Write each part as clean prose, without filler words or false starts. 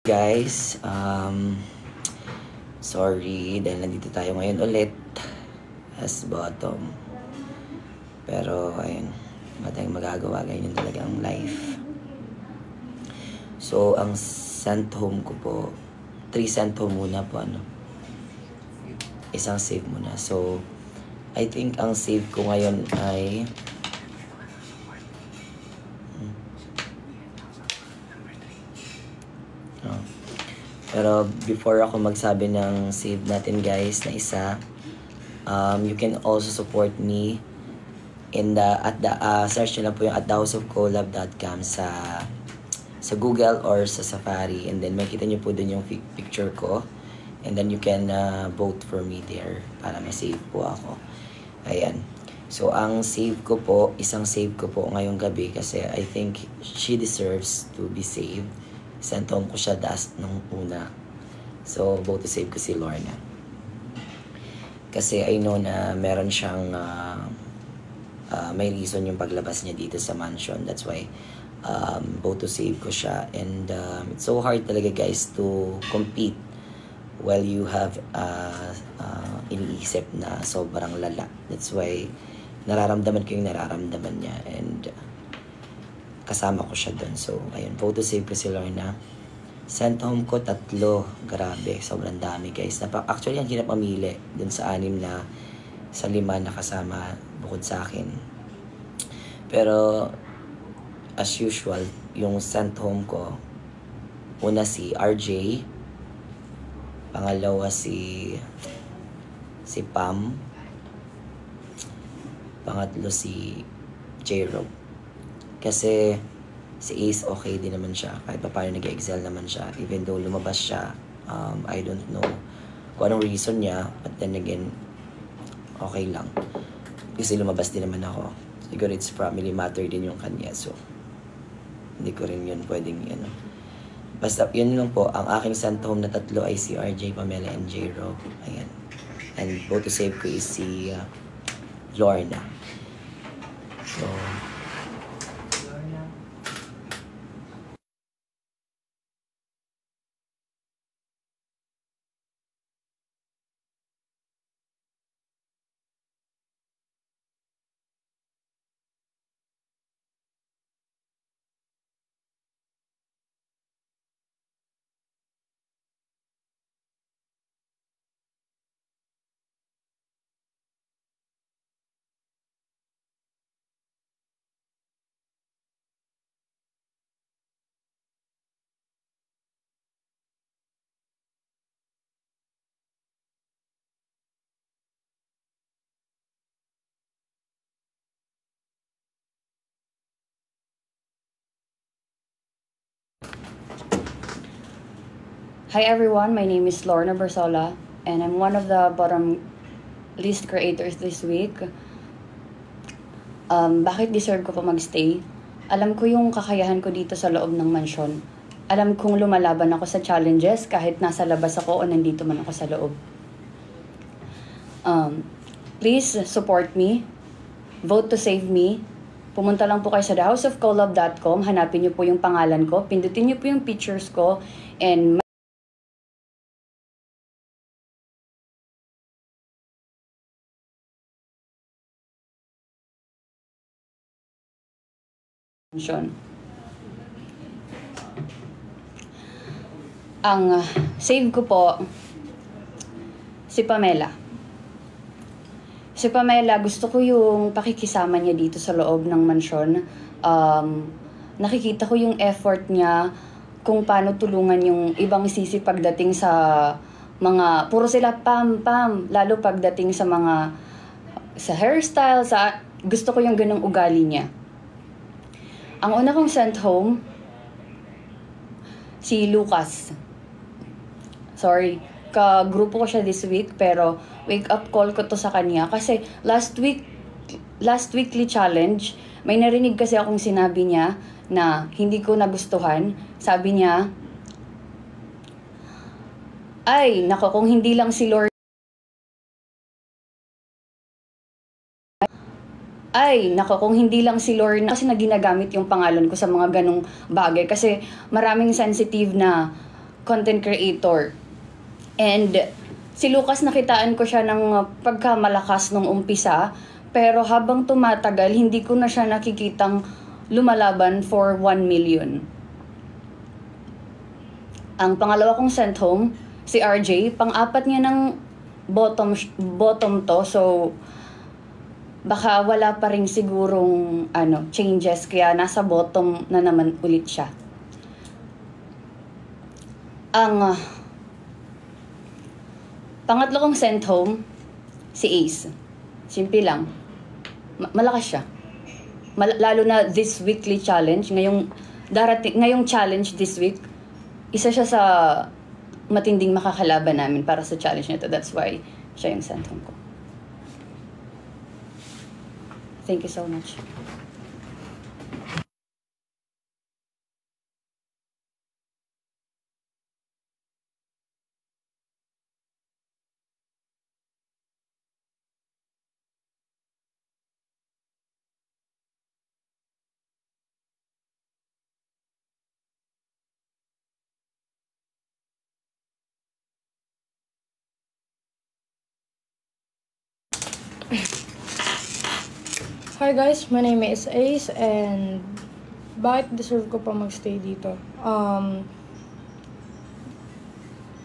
Guys, sorry dahil nandito tayo ngayon ulit as bottom. Pero ayun, wala tayong magagawa, ganyan talaga ang life. So, ang sent home ko po, 3 sent home muna po, isang save muna. So, I think ang save ko ngayon ay pero before ako magsabi ng save natin guys na isa, you can also support me in search nyo lang po yung at thehouseofcolab.com sa Google or sa Safari, and then makita nyo po dun yung picture ko, and then you can vote for me there para ma-save po ako. Ayan. So ang save ko po, isang save ko po ngayong gabi kasi I think she deserves to be saved. Sent home ko siya nung una. So, vote to save ko si Lorna. Kasi I know na meron siyang may reason yung paglabas niya dito sa mansion. That's why vote to save ko siya. And it's so hard talaga guys to compete while you have iniisip na sobrang lala. That's why nararamdaman ko yung nararamdaman niya. And kasama ko siya doon. So, ayun, vote to save ko si Lorna. Sent home ko 3. Grabe, sobrang dami guys. Actually, ang hirap mamili dun sa 6 na sa 5 na kasama bukod sa akin. Pero, as usual, yung sent home ko, una si RJ, pangalawa si Pam, pangatlo si J-Rob. Kasi si Ace okay din naman siya. Kahit pa paano nag-excel naman siya. Even though lumabas siya, I don't know kung anong reason niya. But then again, okay lang. Kasi lumabas din naman ako. Siguro it's family matter din yung kanya. So, hindi ko rin yun pwedeng Basta yun lang po. Ang aking sent home na 3 ay si RJ, Pamela, and J-Rob. Ayan. And vote to save ko is si Lorna. So, Hi everyone, my name is Lorna Bersola and I'm one of the bottom list creators this week. Bakit deserve ko pa magstay? Alam ko yung kakayahan ko dito sa loob ng mansyon. Alam kong lumalaban ako sa challenges kahit nasa labas ako o nandito man ako sa loob. Please support me. Vote to save me. Pumunta lang po kayo sa thehouseofcolab.com. Hanapin niyo po yung pangalan ko. Pindutin niyo po yung pictures ko. And ang save ko po si Pamela. Si Pamela, gusto ko yung pakikisama niya dito sa loob ng mansyon. Nakikita ko yung effort niya kung paano tulungan yung ibang sisi pagdating sa mga puro sila pam, lalo pagdating sa mga sa hairstyle, gusto ko yung ganung ugali niya. Ang una kong sent home, si Lucas. Sorry, ka-grupo ko siya this week, pero wake-up call ko to sa kanya. Kasi last weekly challenge, may narinig kasi akong sinabi niya na hindi ko nagustuhan. Sabi niya, ay, nako, kung hindi lang si Lord ay, nako, kung hindi lang si Lorna, kasi na ginagamit yung pangalan ko sa mga ganong bagay. Kasi maraming sensitive na content creator. And si Lucas, nakitaan ko siya ng pagkamalakas nung umpisa, pero habang tumatagal, hindi ko na siya nakikitang lumalaban for 1 million. Ang pangalawa kong sent home, si RJ, pang-apat niya ng bottom to, so baka wala pa rin sigurong changes, kaya nasa bottom na naman ulit siya. Ang pangatlo kong sent home, si Ace. Simple lang. Malakas siya. Lalo na this weekly challenge, ngayong challenge this week, isa siya sa matinding makakalaban namin para sa challenge nito. That's why siya yung sent home ko. Thank you so much. Hi guys, my name is Ace, and bakit deserve ko pa magstay dito?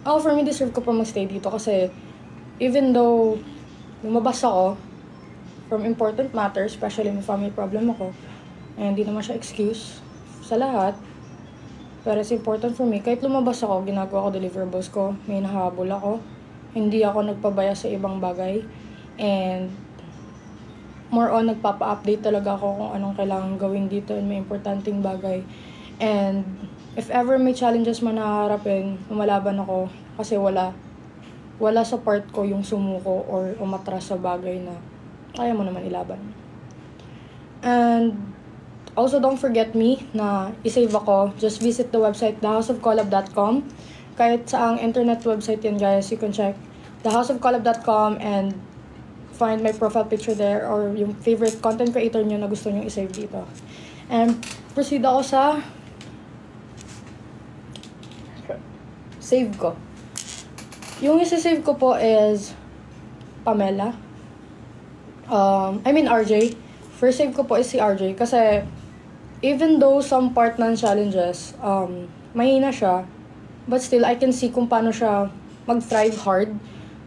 For me, deserve ko pa magstay dito kasi even though lumabas ako from important matters, especially may family problem ako, and hindi naman siya excuse sa lahat, pero it's important for me. Kahit lumabas ako, ginagawa ko deliverables ko, may nahabol ako, hindi ako nagpabaya sa ibang bagay, and more on nagpapa-update talaga ako kung anong kailangan gawin dito and may importanteng bagay. And if ever may challenges man naharapin, lumalaban ako kasi wala sa part ko yung sumuko or umatras sa bagay na kaya mo naman ilaban. And also, don't forget me na isave ako. Just visit the website thehouseofcollab.com. Kahit saang internet website yan guys, you can check thehouseofcollab.com and find my profile picture there or yung favorite content creator nyo na gusto nyo isave dito. And proceed ako sa save ko. Yung isa-save ko po is Pamela. RJ. First save ko po is si RJ kasi even though some part ng challenges, mahina siya, but still I can see kung paano siya mag-thrive hard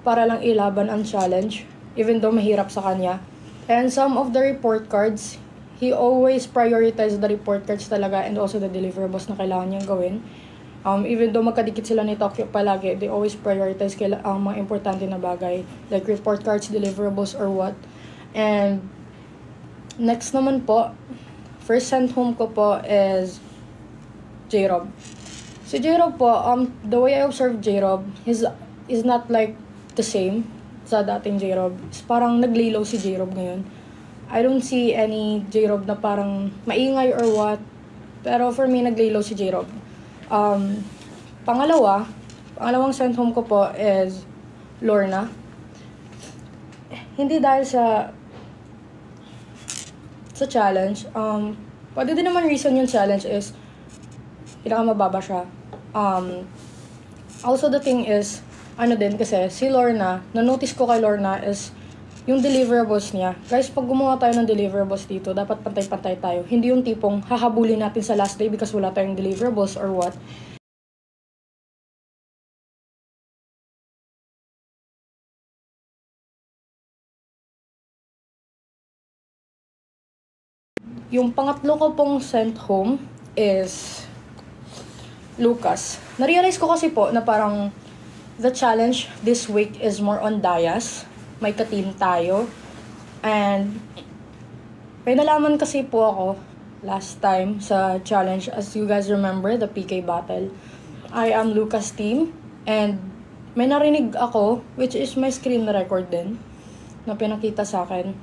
para lang ilaban ang challenge. Even though mahirap sa kanya. And some of the report cards, he always prioritized the report cards talaga and also the deliverables na kailangan niyang gawin. Even though magkadikit sila ni Tokyo palagi, they always prioritize ang mga importante na bagay. Like report cards, deliverables, or what. And next naman po, first sent home ko po is J-Rob. Si J-Rob po, the way I observe J-Rob is not like the same sa dating J-Rob. Parang naglilo si J-Rob ngayon. I don't see any J-Rob na parang maingay or what. Pero for me, naglilo si J-Rob. Pangalawang sent home ko po is Lorna. Hindi dahil sa challenge. Pwede din naman reason yung challenge is pinakamababa siya. Also the thing is, kasi si Lorna, na-notice ko kay Lorna is yung deliverables niya. Guys, pag gumawa tayo ng deliverables dito, dapat pantay-pantay tayo. Hindi yung tipong hahabulin natin sa last day because wala tayong deliverables or what. Yung pangatlo ko pong sent home is Lucas. Na-realize ko kasi po na parang the challenge this week is more on Dayas. May ka-team tayo. And may nalaman kasi po ako last time sa challenge. As you guys remember, the PK battle. I am Lucas' team. And may narinig ako, which is my screen record din, na pinakita sa akin.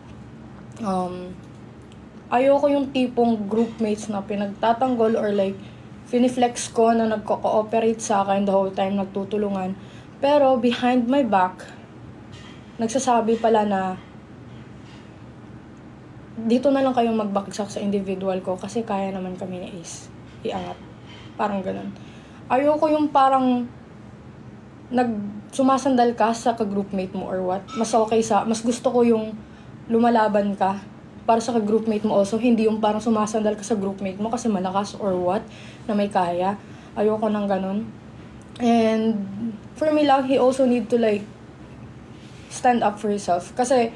Ayoko yung tipong groupmates na pinagtatanggol or like finiflex ko na nagko-cooperate sa akin the whole time, nagtutulungan. Pero behind my back, nagsasabi pala na dito na lang kayong magbaksak sa individual ko kasi kaya naman kami ni Ace. Iangat. Parang ganun. ayoko yung parang sumasandal ka sa ka-groupmate mo or what. Mas gusto ko yung lumalaban ka para sa ka-groupmate mo also, hindi yung parang sumasandal ka sa groupmate mo kasi malakas or what, na may kaya. Ayoko ng ganun. And for me lang, he also need to like stand up for himself. Kasi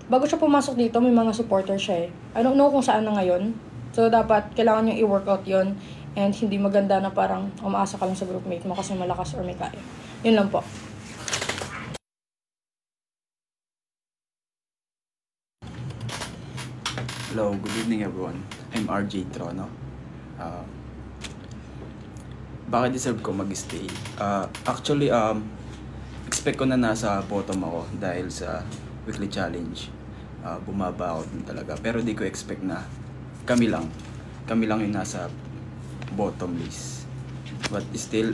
bago siya pumasok dito, may mga supporter siya eh. I don't know kung saan na ngayon. So dapat kailangan niyang i-workout yon. And hindi maganda na parang umaasa ka lang sa groupmate mo kasi malakas or may kaya. Yun lang po. Hello, good evening everyone. I'm RJ Trono. Bakit deserve ko mag-stay? Actually, expect ko na nasa bottom ako dahil sa weekly challenge. Bumaba ako dun talaga. Pero di ko expect na kami lang yung nasa bottom list. But still,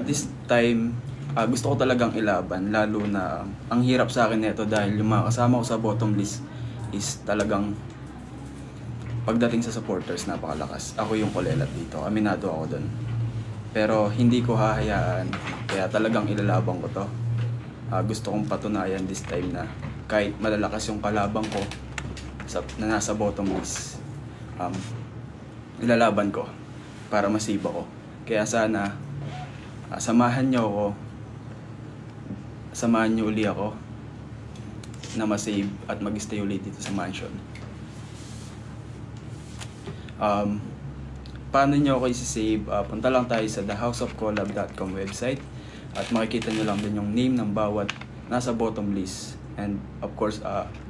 this time, gusto ko talagang ilaban, lalo na ang hirap sa akin nito dahil yung mga kasama ko sa bottom list is talagang pagdating sa supporters napakalakas. Ako yung kulelat dito, aminado ako dun. Pero hindi ko hahayaan, kaya talagang ilalabang ko to. Gusto kong patunayan this time na kahit malalakas yung kalabang ko na nasa bottom list, ilalaban ko para masiba ko. Kaya sana samahan niyo uli ako na ma-save at mag-stay ulit dito sa mansion. Paano nyo ako isi-save? Punta lang tayo sa thehouseofcollab.com website at makikita nyo lang din yung name ng bawat nasa bottom list. And of course,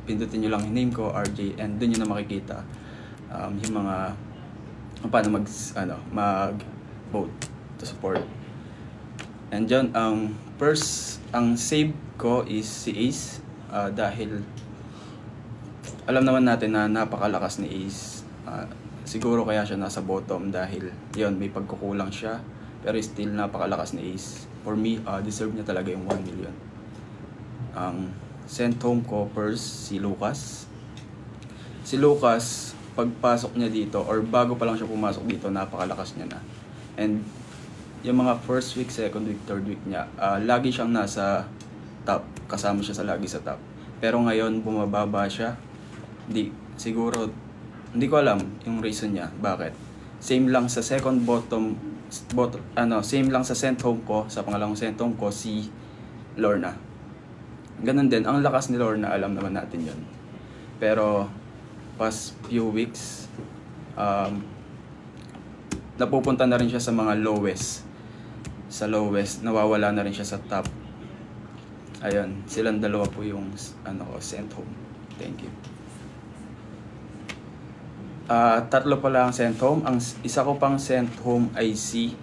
pindutin nyo lang yung name ko, RJ, and dun nyo na makikita yung mga paano mag-vote to support. And dyan, first, ang save ko is si Ace dahil alam naman natin na napakalakas ni Ace. Siguro kaya siya nasa bottom dahil yon may pagkukulang siya, pero still napakalakas ni Ace. For me, deserve niya talaga yung 1 million. Ang sent home ko first, si Lucas. Si Lucas, pagpasok niya dito or bago pa lang siya pumasok dito, napakalakas niya na. And yung mga first week, second week, third week niya, lagi siyang nasa top. Kasama siya lagi sa top. Pero ngayon, bumababa siya. Hindi ko alam yung reason niya. Bakit? Same lang sa second same lang sa sent home ko, sa pangalawang sent home ko, si Lorna. Ganun din, ang lakas ni Lorna, alam naman natin yun. Pero, past few weeks, napupunta na rin siya sa mga lowest. Sa lowest, nawawala na rin siya sa top. Ayun, silang dalawa po yung sent home. Thank you. Tatlo pala ang sent home. Ang isa ko pang sent home ay si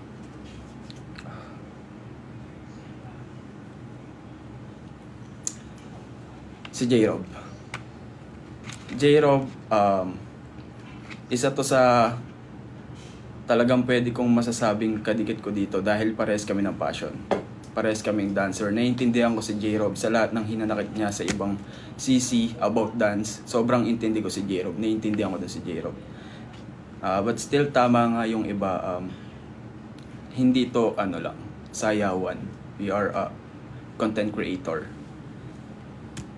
J-Rob. J-Rob, isa to sa talagang pwede kong masasabing kadikit ko dito dahil parehas kami ng passion. Parehas kaming dancer. Naiintindihan ko si J-Rob sa lahat ng hinanakit niya sa ibang CC about dance. Sobrang intindi ko si J-Rob. Naiintindihan ko din si J-Rob. But still, tama nga yung iba. Hindi to sayawan. We are a content creator.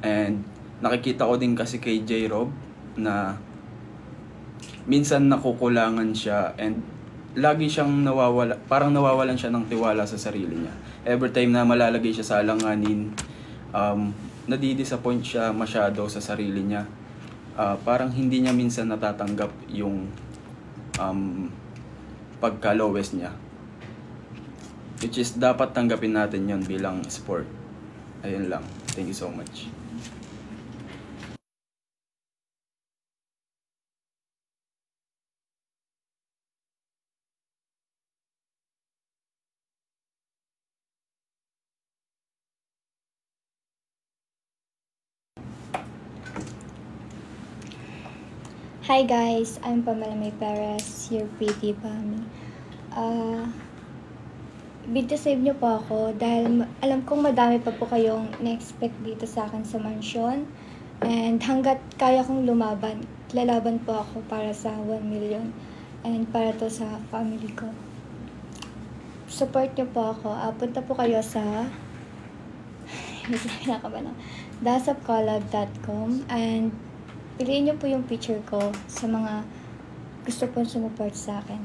And nakikita ko din kasi kay J-Rob na minsan nakukulangan siya and lagi siyang parang nawawalan siya ng tiwala sa sarili niya. Every time na malalagay siya sa alanganin, nadidisappoint siya masyado sa sarili niya. Parang hindi niya minsan natatanggap yung pagka-lowest niya. Which is dapat tanggapin natin yon bilang sport. Ayun lang. Thank you so much. Hi guys, I'm Pamela May Perez, your pretty Pami. Video save niyo po ako dahil alam kong madami pa po kayong na-expect dito sa akin sa mansion. And hanggat kaya kong lumaban, lalaban po ako para sa 1 million. and para to sa family ko. Support niyo po ako. Punta po kayo sa dasapcollab.com and piliin niyo po yung picture ko sa mga gusto pong sumuport sa akin.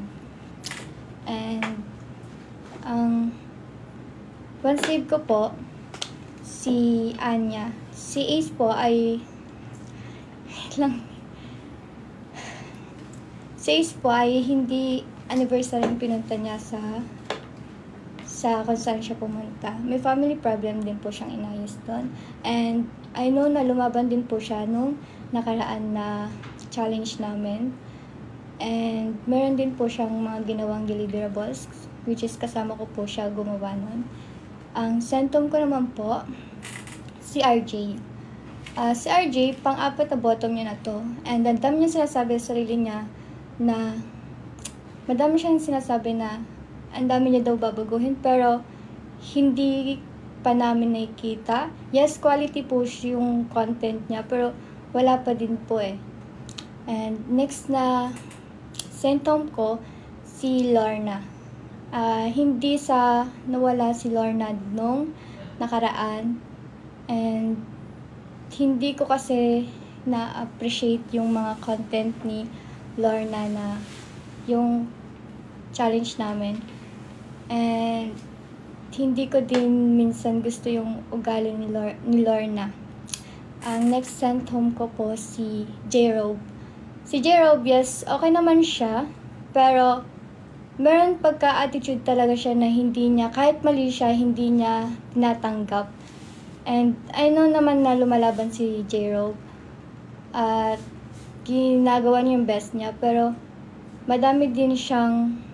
And one save ko po si Anya. Si Ace po ay si Ace po ay hindi anniversary yung pinunta niya sa kung saan siya pumunta. May family problem din po siyang inayos doon. And I know na lumaban din po siya nung nakaraan na challenge namin. And meron din po siyang mga ginawang deliverables, which is kasama ko po siya gumawa nun. Ang sentom ko naman po, si RJ. Si RJ, pang-apat na bottom niya na to. And ang dami niya sinasabi sa sarili niya na madami siyang sinasabi na ang dami niya daw babaguhin, pero hindi pa namin nakikita. Yes, quality po yung content niya, pero wala pa din po eh. And next na sentom ko, si Lorna. Hindi sa nawala si Lorna nung nakaraan. And hindi ko kasi na-appreciate yung mga content ni Lorna na yung challenge namin. And hindi ko din minsan gusto yung ugali ni Lorna. Ang next sent home ko po si J-Robe. Si J-Robe, yes, okay naman siya. Pero meron pagka-attitude talaga siya na hindi niya, kahit mali siya, hindi niya tinatanggap. And I know naman na lumalaban si J-Robe. At ginagawa niya yung best niya. Pero madami din siyang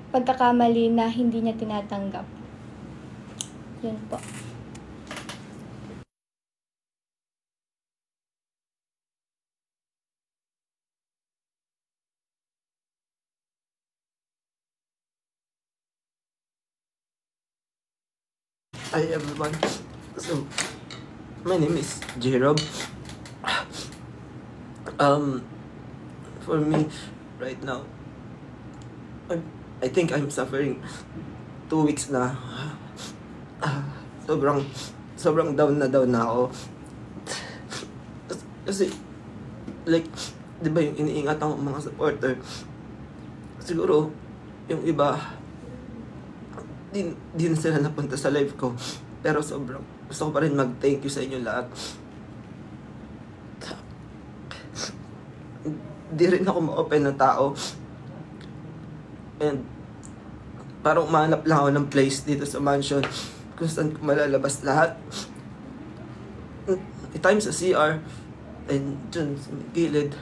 pagkakamali na hindi niya tinatanggap. Yun po. Hi everyone. So, my name is J-Rob. For me, right now, I think I'm suffering 2 weeks na. Sobrang down na ako. Kasi, like, di ba yung iniingatan ko mga supporter, siguro, yung iba, di na sila napunta sa live ko. Pero sobrang, gusto ko pa rin mag-thank you sa inyo lahat. Di rin ako ma-open na tao. And parang umanap lang ako ng place dito sa mansion kung saan ko malalabas lahat. Time sa CR and dyan sa gilid.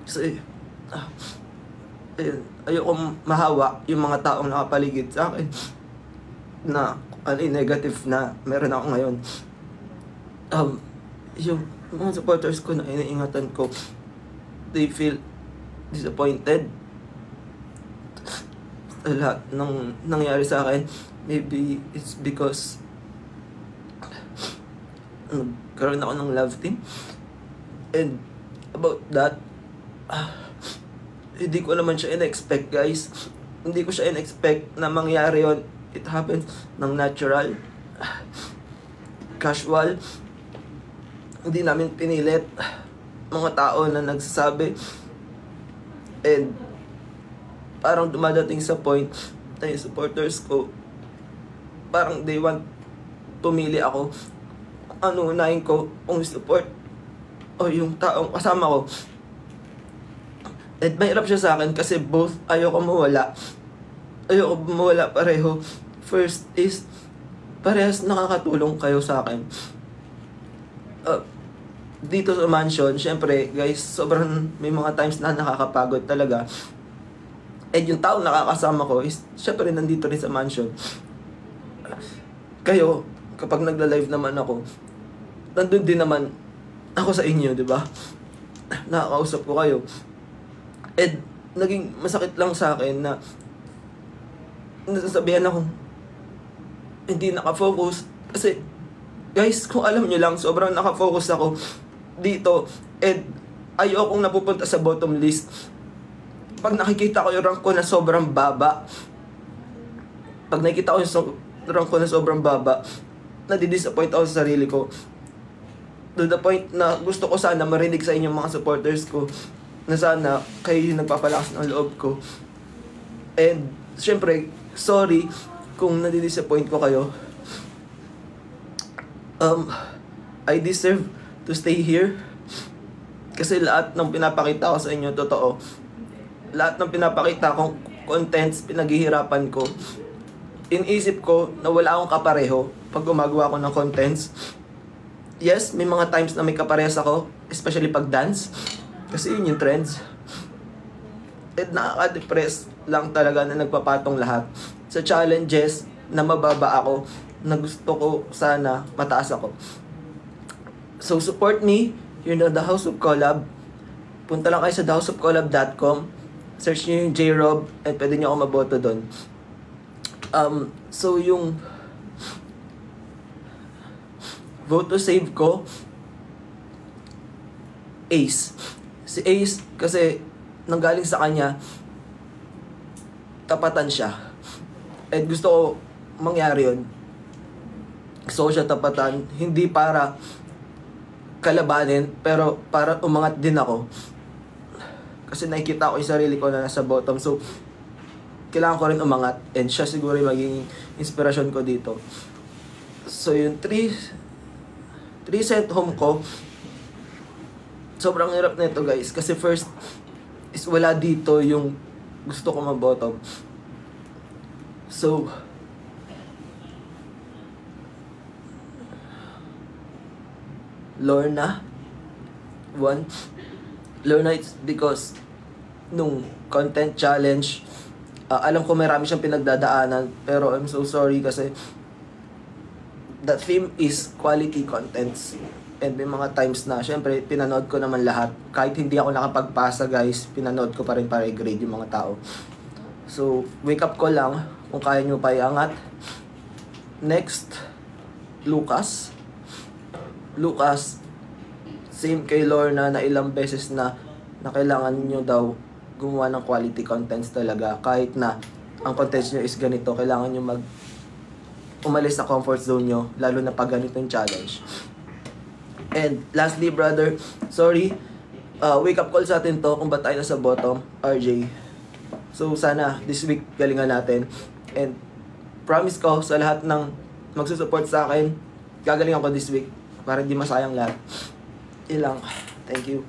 Kasi ayoko mahawa yung mga taong nakapaligid sa akin na negative na meron ako ngayon. Yung mga supporters ko na iniingatan ko, they feel disappointed sa lahat ng nangyari sa akin. Maybe it's because nagkaroon ako ng love team. And about that, hindi ko naman siya in-expect, guys. Hindi ko siya in-expect na mangyari yon. It happens ng natural, casual. Hindi namin pinilit. Mga tao na nagsasabi. And parang dumadating sa point na yung supporters ko, parang they want pumili ako ano unahin ko, kung support o yung taong kasama ko. At mahirap siya sa akin kasi both ayoko mawala pareho. First is parehas nakakatulong kayo sa akin. Dito sa mansion, syempre guys, sobrang may mga times na nakakapagod talaga. And yung taong nakakasama ko is syempre nandito rin sa mansion. Kayo, kapag nagla-live naman ako, nandun din naman ako sa inyo, di ba? Nakakausap ko kayo. And naging masakit lang sa akin na nasasabihan ako hindi nakafocus. Kasi guys, kung alam nyo lang, sobrang nakafocus ako dito. And ayokong napupunta sa bottom list. pag nakikita ko yung rank ko na sobrang baba, pag nakikita ko yung rank ko na sobrang baba, nadidisappoint ako sa sarili ko. To the point na gusto ko sana marinig sa inyong mga supporters ko na sana kayo yung nagpapalakas ng loob ko. And syempre, sorry kung nadidisappoint ko kayo. I deserve to stay here kasi lahat ng pinapakita ko sa inyo totoo. Lahat ng pinapakita kong contents, pinaghihirapan ko. Inisip ko na wala akong kapareho pag gumagawa ko ng contents. Yes, may mga times na may kaparehas ako, especially pag dance. Kasi yun yung trends. At nakaka-depress lang talaga na nagpapatong lahat sa challenges na mababa ako, na gusto ko sana mataas ako. So support me here in the House of Collab. Punta lang kayo sa thehouseofcollab.com. Search nyo yung J-Rob at pwede nyo ako maboto doon. So yung vote to save ko, Ace. Si Ace, kasi nanggaling sa kanya, tapatan siya. At gusto ko mangyari yun. Gusto ko siya tapatan, hindi para kalabanin, pero para umangat din ako. Kasi nakikita ko yung sarili ko na nasa bottom. So, kailangan ko rin umangat. And siya siguro yung maging inspirasyon ko dito. So, yung 3 set home ko, sobrang hirap na ito guys. Kasi first is wala dito yung gusto ko mabottom. So, Lorna 1. Lorna, it's because nung content challenge, alam ko marami siyang pinagdadaanan, pero I'm so sorry kasi the theme is quality contents. And may mga times na, syempre, pinanood ko naman lahat. Kahit hindi ako nakapagpasa guys, pinanood ko pa rin para i-grade yung mga tao. So, wake up ko lang kung kaya nyo pa iangat. Next, Lucas. Lucas, same kay Lorna na ilang beses na kailangan nyo daw gumawa ng quality contents talaga. Kahit na ang contents nyo is ganito, kailangan nyo umalis sa comfort zone nyo, lalo na pag ganito yung challenge. And lastly, brother, sorry, wake up call sa atin to kung ba't tayo nasa bottom, RJ. So sana this week galingan natin. And promise ko sa lahat ng magsusupport sa akin, gagalingan ko this week para hindi masayang lahat. Ilang. Thank you.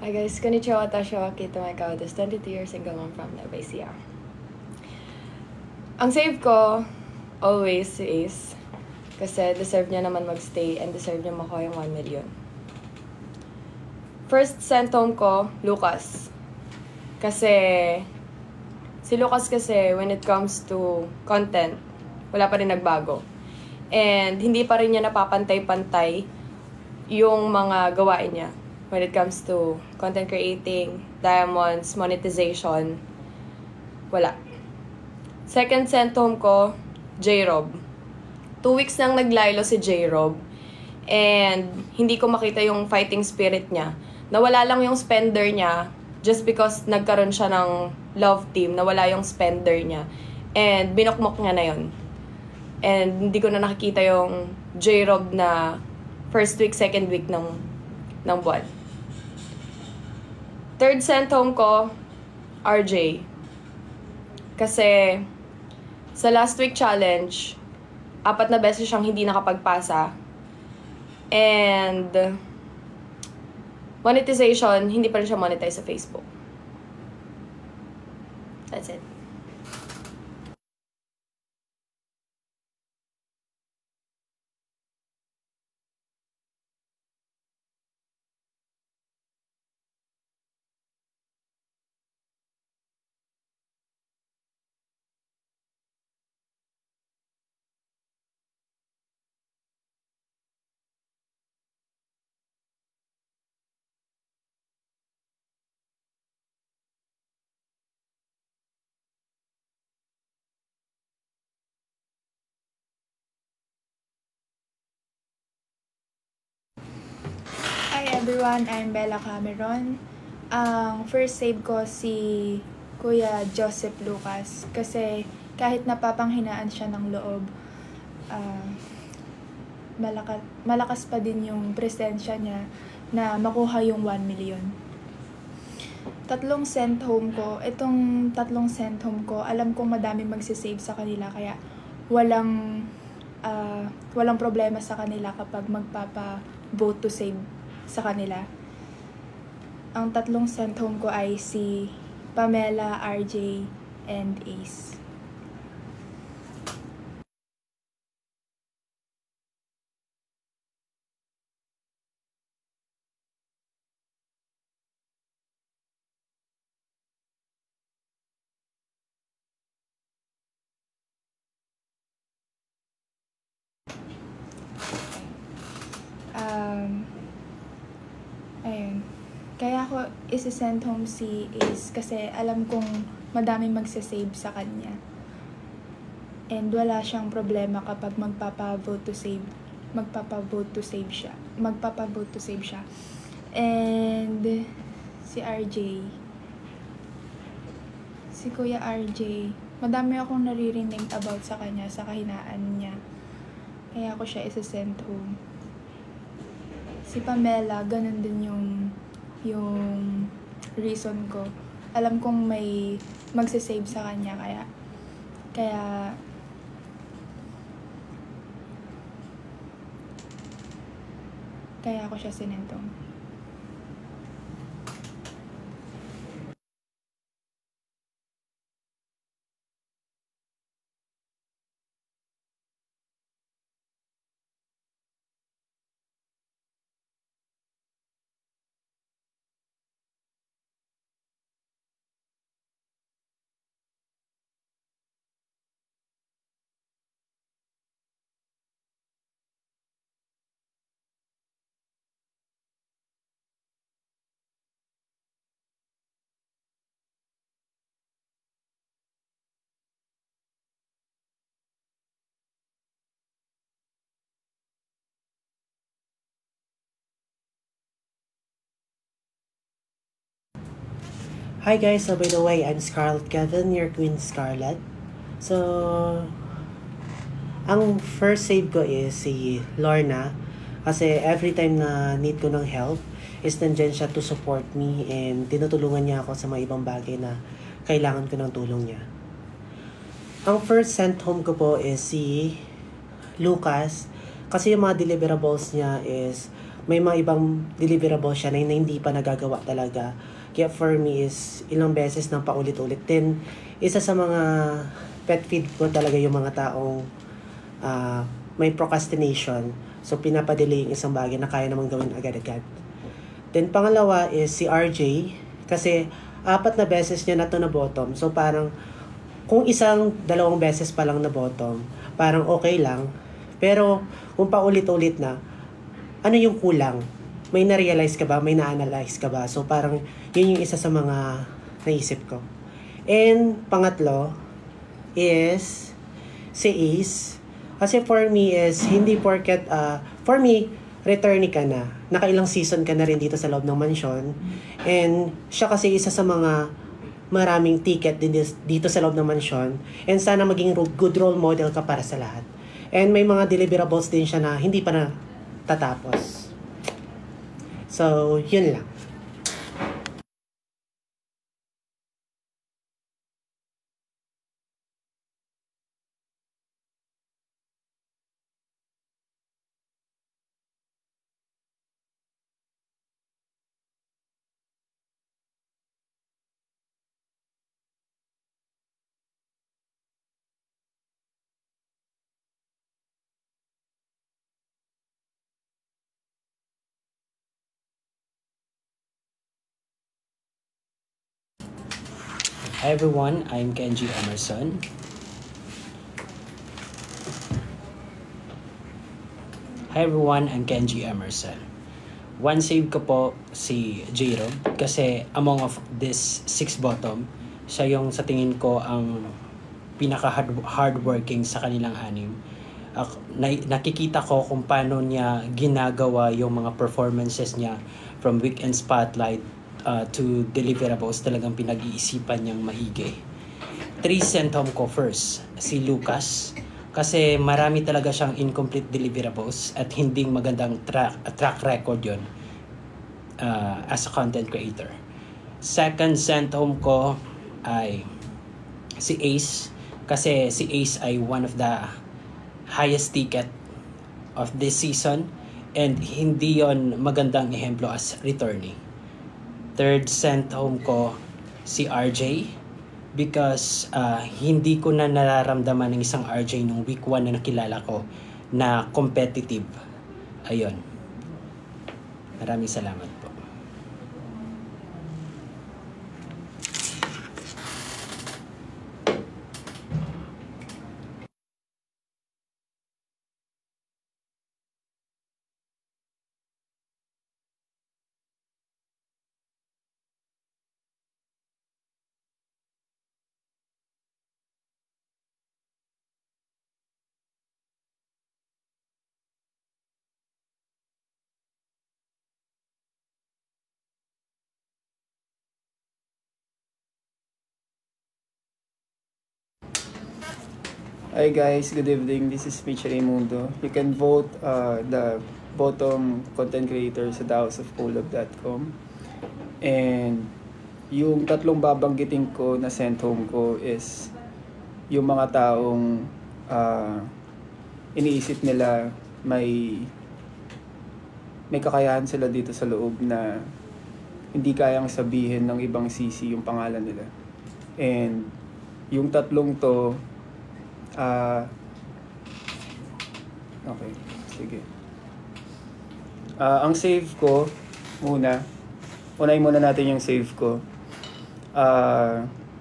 Hi guys, konnichiwa, watashi wa Kito Maikawa desu. 22 years ago, I'm from Nueva Ecija. Ang save ko, always si Ace. Kasi deserve niya naman magstay and deserve niya makuha yung 1 million. First sent home ko, Lucas. Kasi, si Lucas kasi, when it comes to content, wala pa rin nagbago. And hindi pa rin niya napapantay-pantay yung mga gawain niya. When it comes to content creating, diamonds, monetization, wala. Second sent home ko, J-Rob. 2 weeks nang naglaylo si J-Rob. And hindi ko makita yung fighting spirit niya. Nawala lang yung spender niya just because nagkaroon siya ng love team. Nawala yung spender niya. And binukmok niya na yun. And hindi ko na nakikita yung J-Rob na first week, second week ng buwan. Third sent home ko, RJ. Kasi sa last week challenge, 4 na beses siyang hindi nakapagpasa. And monetization, hindi pa rin siya monetize sa Facebook. That's it. everyone, I'm Bella Cameron. Ang first save ko si Kuya Joseph Lucas kasi kahit napapanghinaan siya ng loob, malakas pa din yung presensya niya na makuha yung 1 million. Tatlong sent home ko, alam kong madami magsisave sa kanila kaya walang problema sa kanila kapag magpapa-vote to save sa kanila. Ang tatlong sent home ko ay si Pamela, RJ, and Ace. Ayun. Kaya ako isi-send home si Ace kasi alam kong madaming magsasave sa kanya. And wala siyang problema kapag magpapa-vote to save siya. And si Kuya RJ, madami akong naririnig about sa kanya, sa kahinaan niya. Kaya ako siya isi-send home. Si Pamela, ganun din yung reason ko. Alam kong may magsasave sa kanya, kaya ako siya sinentong. Hi guys, so by the way, I'm Scarlett Kevin, your Queen Scarlett. So, ang first save ko is si Lorna. Kasi every time na need ko ng help, is nandyan siya to support me and tinutulungan niya ako sa mga ibang bagay na kailangan ko ng tulong niya. Ang first sent home ko po is si Lucas. Kasi yung mga deliverables niya is, may mga ibang deliverables siya na hindi pa nagagawa talaga. Kaya for me is ilang beses nang paulit-ulit. Then, isa sa mga pet feed ko talaga yung mga taong may procrastination. So, pinapadelay yung isang bagay na kaya namang gawin agad-agad. Then, pangalawa is si RJ. Kasi, 4 na beses niya na to na bottom. So, parang, kung 1-2 beses pa lang na bottom, parang okay lang. Pero, kung paulit-ulit na, ano yung kulang? May na-realize ka ba? May na-analyze ka ba? So, parang, yun yung isa sa mga naisip ko. And, pangatlo, is si Ace. Kasi for me is, hindi porket, for me, returnee ka na. Nakailang season ka na rin dito sa loob ng mansyon. And, siya kasi isa sa mga maraming ticket din dito sa loob ng mansyon. And sana maging good role model ka para sa lahat. And may mga deliverables din siya na hindi pa na tatapos. So, yun lang. Hi everyone, I'm Kenji Emerson. Hi everyone, I'm Kenji Emerson. One save ko po si J-Rob kasi among of this 6 bottom, siya yung sa tingin ko ang pinaka hardworking sa kanilang 6. Nakikita ko kung paano niya ginagawa yung mga performances niya from Weekend Spotlight to deliverables, talagang pinag-iisipan niyang maigi. 3 sent home ko first, si Lucas. Kasi marami talaga siyang incomplete deliverables at hindi magandang track record yon as a content creator. Second sent home ko ay si Ace. Kasi si Ace ay one of the highest ticket of this season and hindi yon magandang ehemplo as returnee. Third sent home ko si RJ because hindi ko na nararamdaman ng isang RJ nung week 1 na nakilala ko na competitive. Ayun. Maraming salamat po. Hi guys, good evening. This is Mitch Raimundo. You can vote the bottom content creator sa thehouseofcolab.com. And yung tatlong babanggitin ko na sent home ko is yung mga taong iniisip nila may kakayahan sila dito sa loob na hindi kayang sabihin ng ibang sisi yung pangalan nila. And yung tatlong to okay, sige. Ang save ko unahin muna natin yung save ko.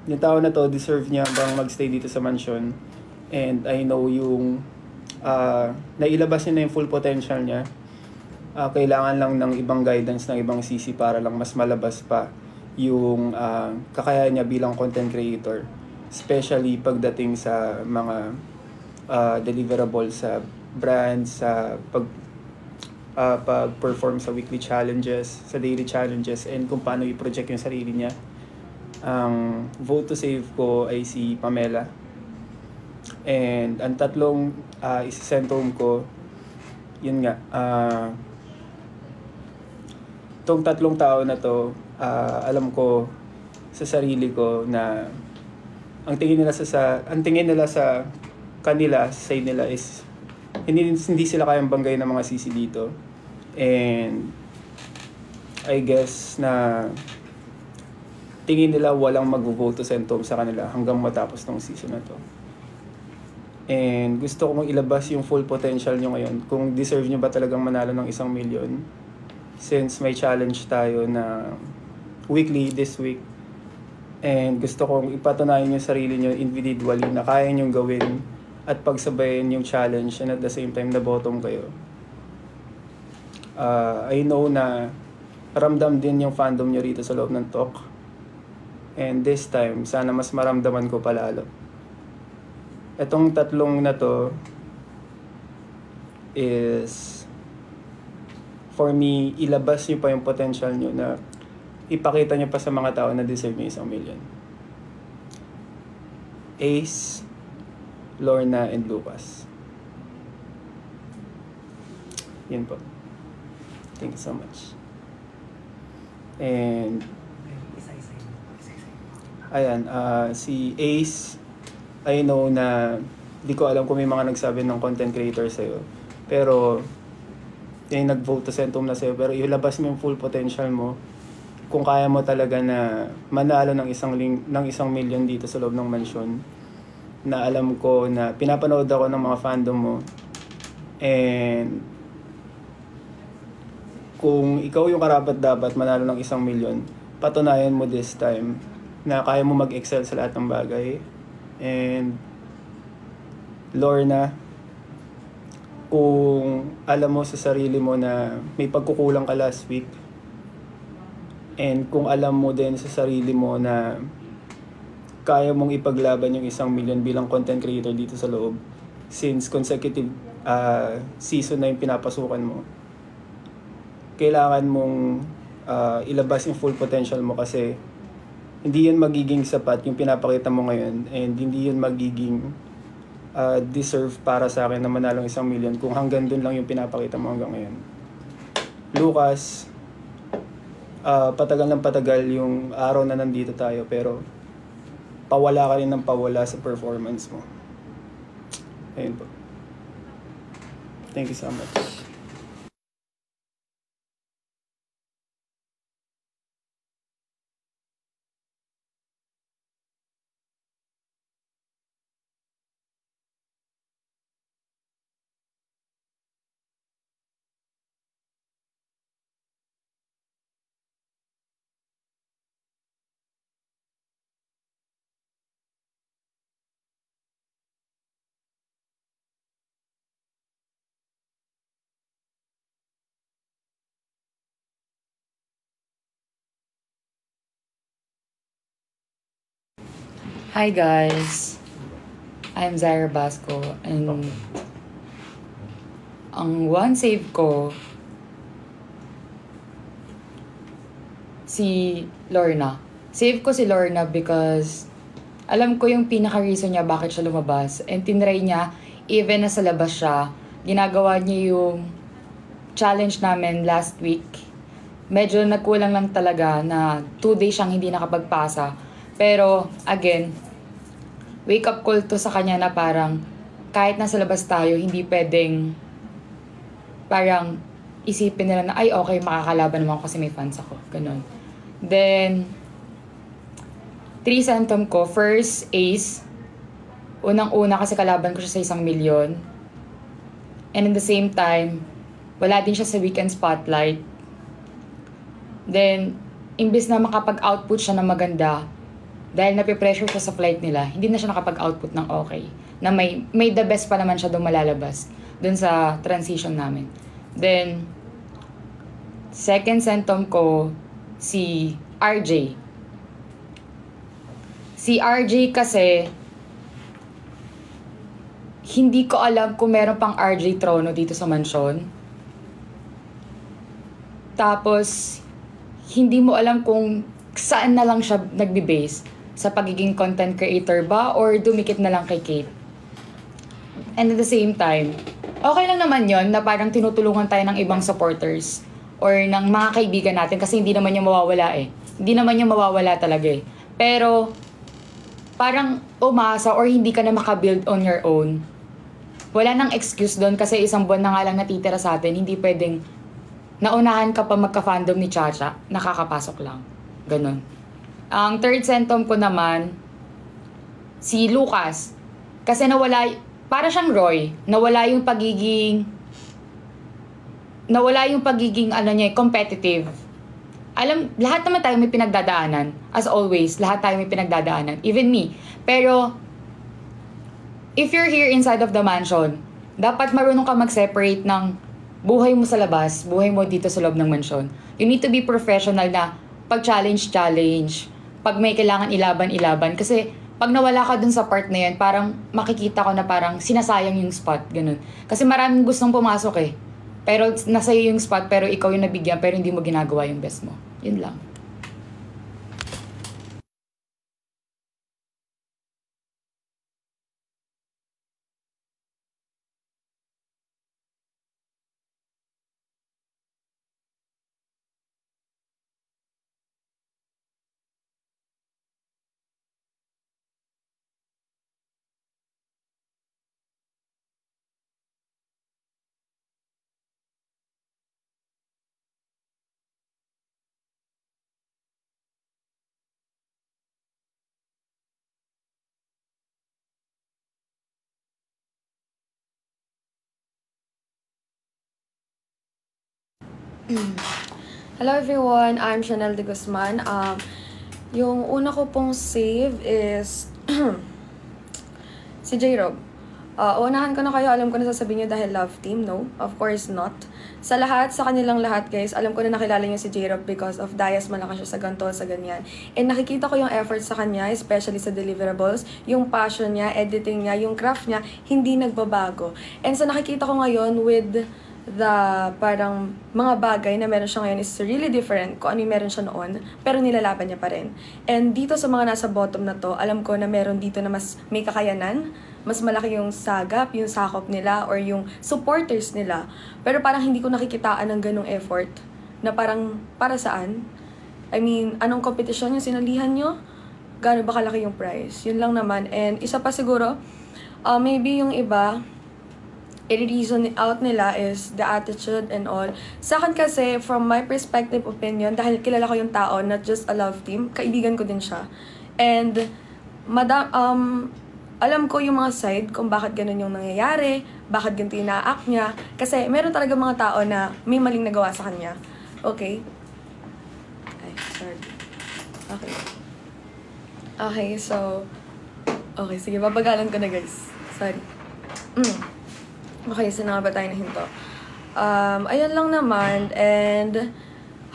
Yung tao na to, deserve niya bang magstay dito sa mansion. And I know yung nailabas niya na yung full potential niya. Kailangan lang ng ibang guidance ng ibang sisi para lang mas malabas pa yung kakayahan niya bilang content creator. Especially pagdating sa mga deliverables sa brands, sa pag-perform sa weekly challenges, sa daily challenges, and kung paano i-project yung sarili niya. Ang vote to save ko ay si Pamela. And ang tatlong isa-send home ko, yun nga, tong tatlong tao na to, alam ko sa sarili ko na ang tingin nila sa kanila, sa side nila is hindi sila kayang banggay ng mga sisi dito. And I guess na tingin nila walang mag-vote to send home sa kanila hanggang matapos ng season na to. And gusto ko mong ilabas yung full potential nyo ngayon. Kung deserve nyo ba talagang manalo ng 1 million. Since may challenge tayo na weekly this week. And gusto kong ipatunayan yung sarili nyo individually na kaya nyong gawin at pagsabayin yung challenge and at the same time na bottom kayo. I know na ramdam din yung fandom nyo rito sa loob ng talk. And this time, sana mas maramdaman ko palalo. Itong tatlong na to is for me, ilabas nyo pa yung potential nyo na ipakita nyo pa sa mga tao na deserve nyo 1 million. Ace, Lorna, and Lucas. Yun po. Thank you so much. And ayan, si Ace, I know na di ko alam kung may mga nagsabi ng content creator sa'yo. Pero yung nag-vote to send home na sa'yo. Pero ilabas mo yung full potential mo. Kung kaya mo talaga na manalo ng 1 million dito sa loob ng mansion, na alam ko na pinapanood ako ng mga fandom mo, and kung ikaw yung karapat-dapat manalo ng 1 million, patunayan mo this time na kaya mo mag-excel sa lahat ng bagay. And Lorna, kung alam mo sa sarili mo na may pagkukulang ka last week, and kung alam mo din sa sarili mo na kaya mong ipaglaban yung 1 million bilang content creator dito sa loob, since consecutive season na yung pinapasukan mo, kailangan mong ilabas yung full potential mo kasi hindi yun magiging sapat yung pinapakita mo ngayon and hindi yun magiging deserve para sa akin na manalong 1 million kung hanggang dun lang yung pinapakita mo hanggang ngayon. Lucas, patagal ng patagal yung araw na nandito tayo pero pawala ka rin ng pawala sa performance mo. Ayun po. Thank you so much. Hi guys, I'm Zaira Basco and ang one save ko si Lorna. Save ko si Lorna because alam ko yung pinaka-reason niya bakit siya lumabas and tinry niya even na sa labas siya. Ginagawa niya yung challenge namin last week. Medyo nagkulang lang talaga na 2 days siyang hindi nakapagpasa. Pero, again, wake-up call to sa kanya na parang kahit nasa labas tayo, hindi pwedeng parang isipin nila na, ay, okay, makakalaban naman ako kasi may fans ako. Ganon. Then, 3 symptom ko. First, ace. Unang-una kasi kalaban ko siya sa 1 million. And in the same time, wala din siya sa weekend spotlight. Then, imbis na makapag-output siya ng maganda, dahil napipressure siya sa flight nila, hindi na siya nakapag-output ng okay. Na may the best pa naman siya doon malalabas. Doon sa transition namin. Then, second symptom ko, si RJ. Si RJ kasi, hindi ko alam kung meron pang RJ Trono dito sa mansyon. Tapos, hindi mo alam kung saan na lang siya nagbe-base. Sa pagiging content creator ba or dumikit na lang kay Kate. And at the same time, okay lang naman yon na parang tinutulungan tayo ng ibang supporters or ng mga kaibigan natin kasi hindi naman yung mawawala eh. Hindi naman yung mawawala talaga eh. Pero parang umasa or hindi ka na makabuild on your own. Wala nang excuse doon kasi 1 buwan na nga lang natitira sa atin. Hindi pwedeng naunahan ka pa magka-fandom ni Chacha, nakakapasok lang. Ganon. Ang third symptom ko naman, si Lucas. Kasi nawala, para siyang Roy, nawala yung pagiging competitive. Alam, lahat naman tayo may pinagdadaanan. As always, lahat tayo may pinagdadaanan. Even me. Pero, if you're here inside of the mansion, dapat marunong ka mag-separate ng buhay mo sa labas, buhay mo dito sa loob ng mansion. You need to be professional na pag-challenge, pag may kailangan ilaban. Kasi pag nawala ka dun sa part na yun, parang makikita ko na parang sinasayang yung spot. Ganun. Kasi maraming gustong pumasok eh. Pero nasa iyo yung spot, pero ikaw yung nabigyan, pero hindi mo ginagawa yung best mo. Yun lang. Hello everyone, I'm Chanel de Guzman. Yung una ko pong save is si J-Rob. Unahan ko na kayo, alam ko na sasabihin nyo dahil love team. No, of course not. Sa kanilang lahat guys, alam ko na nakilala nyo si J-Rob because of Dias, malakas siya sa ganito, sa ganyan. And nakikita ko yung effort sa kanya, especially sa deliverables, yung passion niya, editing niya, yung craft niya, hindi nagbabago. And sa nakikita ko ngayon with parang mga bagay na meron siya ngayon is really different kung ano yung meron siya noon, pero nilalaban niya pa rin. And dito sa mga nasa bottom na to, alam ko na meron dito na mas may kakayanan, mas malaki yung sagap, yung sakop nila, or yung supporters nila. Pero parang hindi ko nakikitaan ng ganong effort na parang para saan? I mean, anong competition yung sinalihan nyo? Gano'n ba kalaki yung prize? Yun lang naman. And isa pa siguro, maybe yung iba, i-reason out nila is the attitude and all. Sa akin kasi, from my perspective, opinion, dahil kilala ko yung tao, not just a love team, kaibigan ko din siya. And, alam ko yung mga side kung bakit ganun yung nangyayari, bakit ganito yung na-act niya. Kasi, meron talaga mga tao na may maling nagawa sa kanya. Okay? Ay, sorry. Okay. Okay, so, okay, sige, babagalan ko na, guys. Sorry. Okay, so nga ba tayo na hinto? Ayan lang naman, and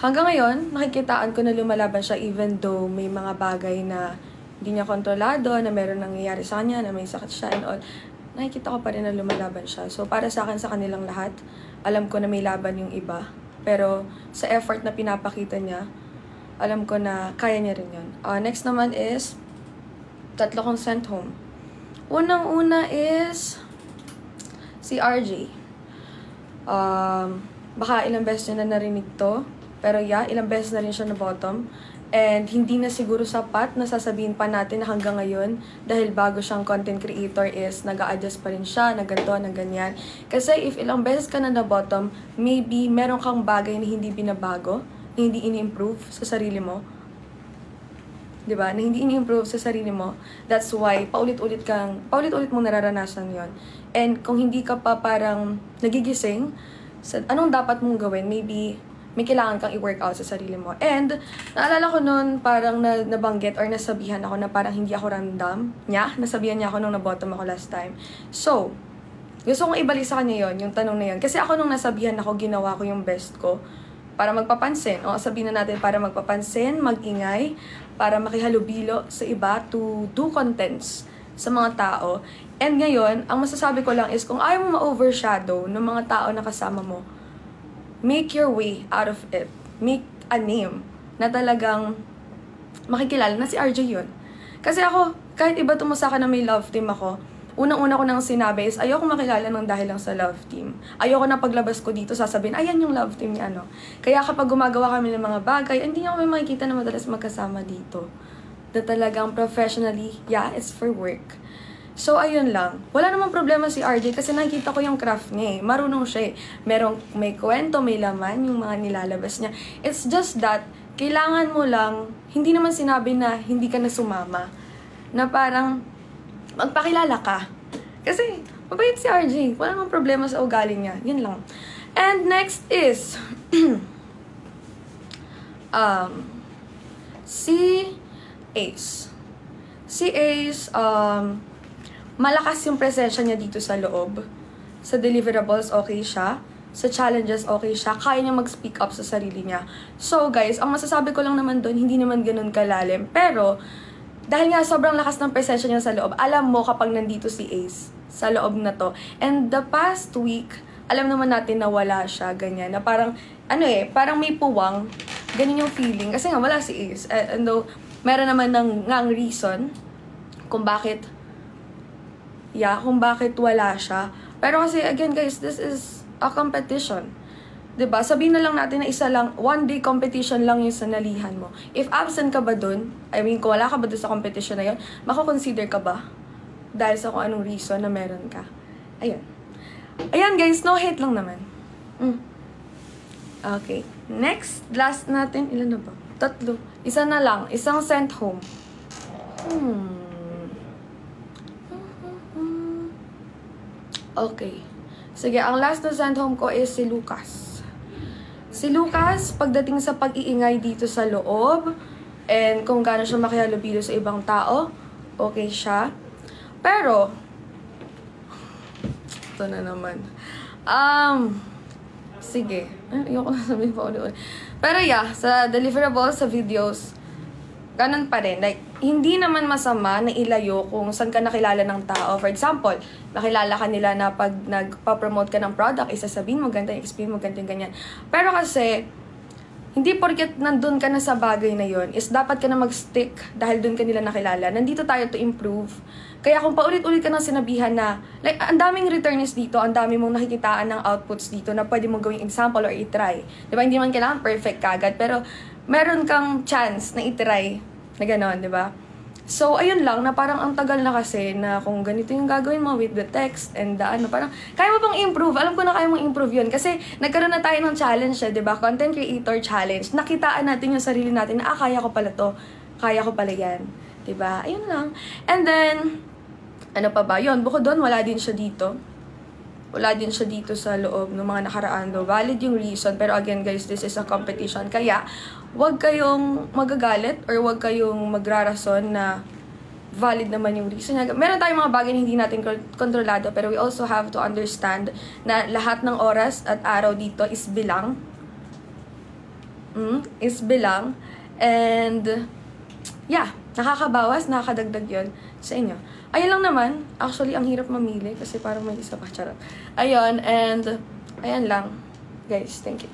hanggang ngayon, nakikitaan ko na lumalaban siya even though may mga bagay na hindi niya kontrolado, na meron nangyayari sa kanya, na may sakit siya and all. Nakikita ko pa rin na lumalaban siya. So, para sa akin, sa kanilang lahat, alam ko na may laban yung iba. Pero, sa effort na pinapakita niya, alam ko na kaya niya rin yun. Next naman is, 3 kong sent home. Unang-una is si RJ. Baka ilang beses niya na narinig to. Pero yeah, ilang beses na rin siya na bottom. And hindi na siguro sapat na sasabihin pa natin na hanggang ngayon, dahil bago siyang content creator is nag-a-adjust pa rin siya, na ganito, na ganyan. Kasi if ilang beses ka na bottom, maybe meron kang bagay na hindi binabago, na hindi ini-improve sa sarili mo. Diba? Na hindi ini-improve sa sarili mo. That's why, paulit-ulit mong nararanasan yon. And kung hindi ka pa parang nagigising sa anong dapat mong gawin, maybe may kailangan kang i-work out sa sarili mo. And naalala ko noon, parang nabanggit or nasabihan ako na parang hindi ako random niya. Nasabihan niya ako nung na-bottom ako last time. So, gusto kong ibalik sa kanya yon, yung tanong na yon. Kasi ako nung nasabihan ako, ginawa ko yung best ko para magpapansin. O sabihin na natin, para magpapansin, mag-ingay, para makihalubilo sa iba, to do contents sa mga tao. And ngayon, ang masasabi ko lang is kung ayaw mo ma-overshadow ng mga tao na kasama mo, make your way out of it. Make a name na talagang makikilala na si RJ yun. Kasi ako, kahit iba tumusaka na may love team ako, unang-una ko nang sinabi is ayoko makilala ng dahil lang sa love team. Ayoko na paglabas ko dito sasabihin, ayan yung love team ni ano. Kaya kapag gumagawa kami ng mga bagay, hindi niyo kami makikita na madalas magkasama dito. Na talagang professionally, yeah, it's for work. So, ayun lang. Wala namang problema si RJ kasi nakikita ko yung craft niya eh. Marunong siya eh. May kwento, may laman yung mga nilalabas niya. It's just that, kailangan mo lang, hindi naman sinabi na hindi ka na sumama. Na parang, magpakilala ka. Kasi, mabait si RJ. Wala namang problema sa ugali niya. Yun lang. And next is, si Ace. Si Ace, malakas yung presensya niya dito sa loob. Sa deliverables, okay siya. Sa challenges, okay siya. Kaya niya mag-speak up sa sarili niya. So, guys, ang masasabi ko lang naman doon, hindi naman ganun kalalim. Pero, dahil nga sobrang lakas ng presensya niya sa loob, alam mo kapag nandito si Ace sa loob na to. And the past week, alam naman natin na wala siya, ganyan. Na parang, parang may puwang. Ganyan yung feeling. Kasi nga, wala si Ace. And though, meron naman ng reason kung bakit wala siya. Pero kasi, again guys, this is a competition. 'Di ba? Sabihin na lang natin na one day competition lang yung sanalihan mo. If absent ka ba dun, kung wala ka ba dun sa competition na yun, mako-consider ka ba? Dahil sa kung anong reason na meron ka. Ayun. Ayan guys, no hate lang naman. Okay. Next, last natin, ilan na ba? 3. Isa na lang, isang sent home. Okay. Sige, ang last na send home ko is si Lucas. Si Lucas, pagdating sa pag-iingay dito sa loob, and kung gaano siya makihalubilo sa ibang tao, okay siya. Pero, ito na naman. Sige. Ayoko na sabihin pa ulit. Pero yeah, sa deliverables, sa videos, ganun pa rin. Like, hindi naman masama na ilayo kung saan ka nakilala ng tao. For example, nakilala ka nila na pag nagpa-promote ka ng product, isasabihin mo, ganito yung explain mo, ganito yung ganyan. Pero kasi, hindi porket nandun ka na sa bagay na yon is dapat ka na mag-stick dahil dun ka nila nakilala. Nandito tayo to improve. Kaya kung paulit-ulit ka nang sinabihan na, like, ang daming returnees dito, ang dami mong nakikitaan ng outputs dito na pwede mong gawing example or itry. Diba? Hindi man kailangan perfect kagad, pero meron kang chance na itry na gano'n, di ba? So, ayun lang, na parang ang tagal na kasi na kung ganito yung gagawin mo with the text and the ano, parang, kaya mo bang improve? Alam ko na kaya mong improve yun. Kasi, nagkaroon na tayo ng challenge, di ba? Content Creator Challenge. Nakitaan natin yung sarili natin na, kaya ko pala to. Kaya ko pala yan. Di ba? Ayun lang. And then, ano pa ba? Yun, bukod doon, wala din siya dito. Wala din siya dito sa loob ng mga nakaraan. No? Valid yung reason. Pero again, guys, this is a competition. Kaya, wag kayong magagalit or wag kayong magrarason na valid naman yung reason. Meron tayong mga bagay na hindi natin kontrolado, pero we also have to understand na lahat ng oras at araw dito is bilang. Is bilang. And, yeah, nakakabawas, nakakadagdag yun sa inyo. Ayun lang naman. Actually, ang hirap mamili kasi parang may isa pa. Charot. Ayun, and, ayan lang. Guys, thank you.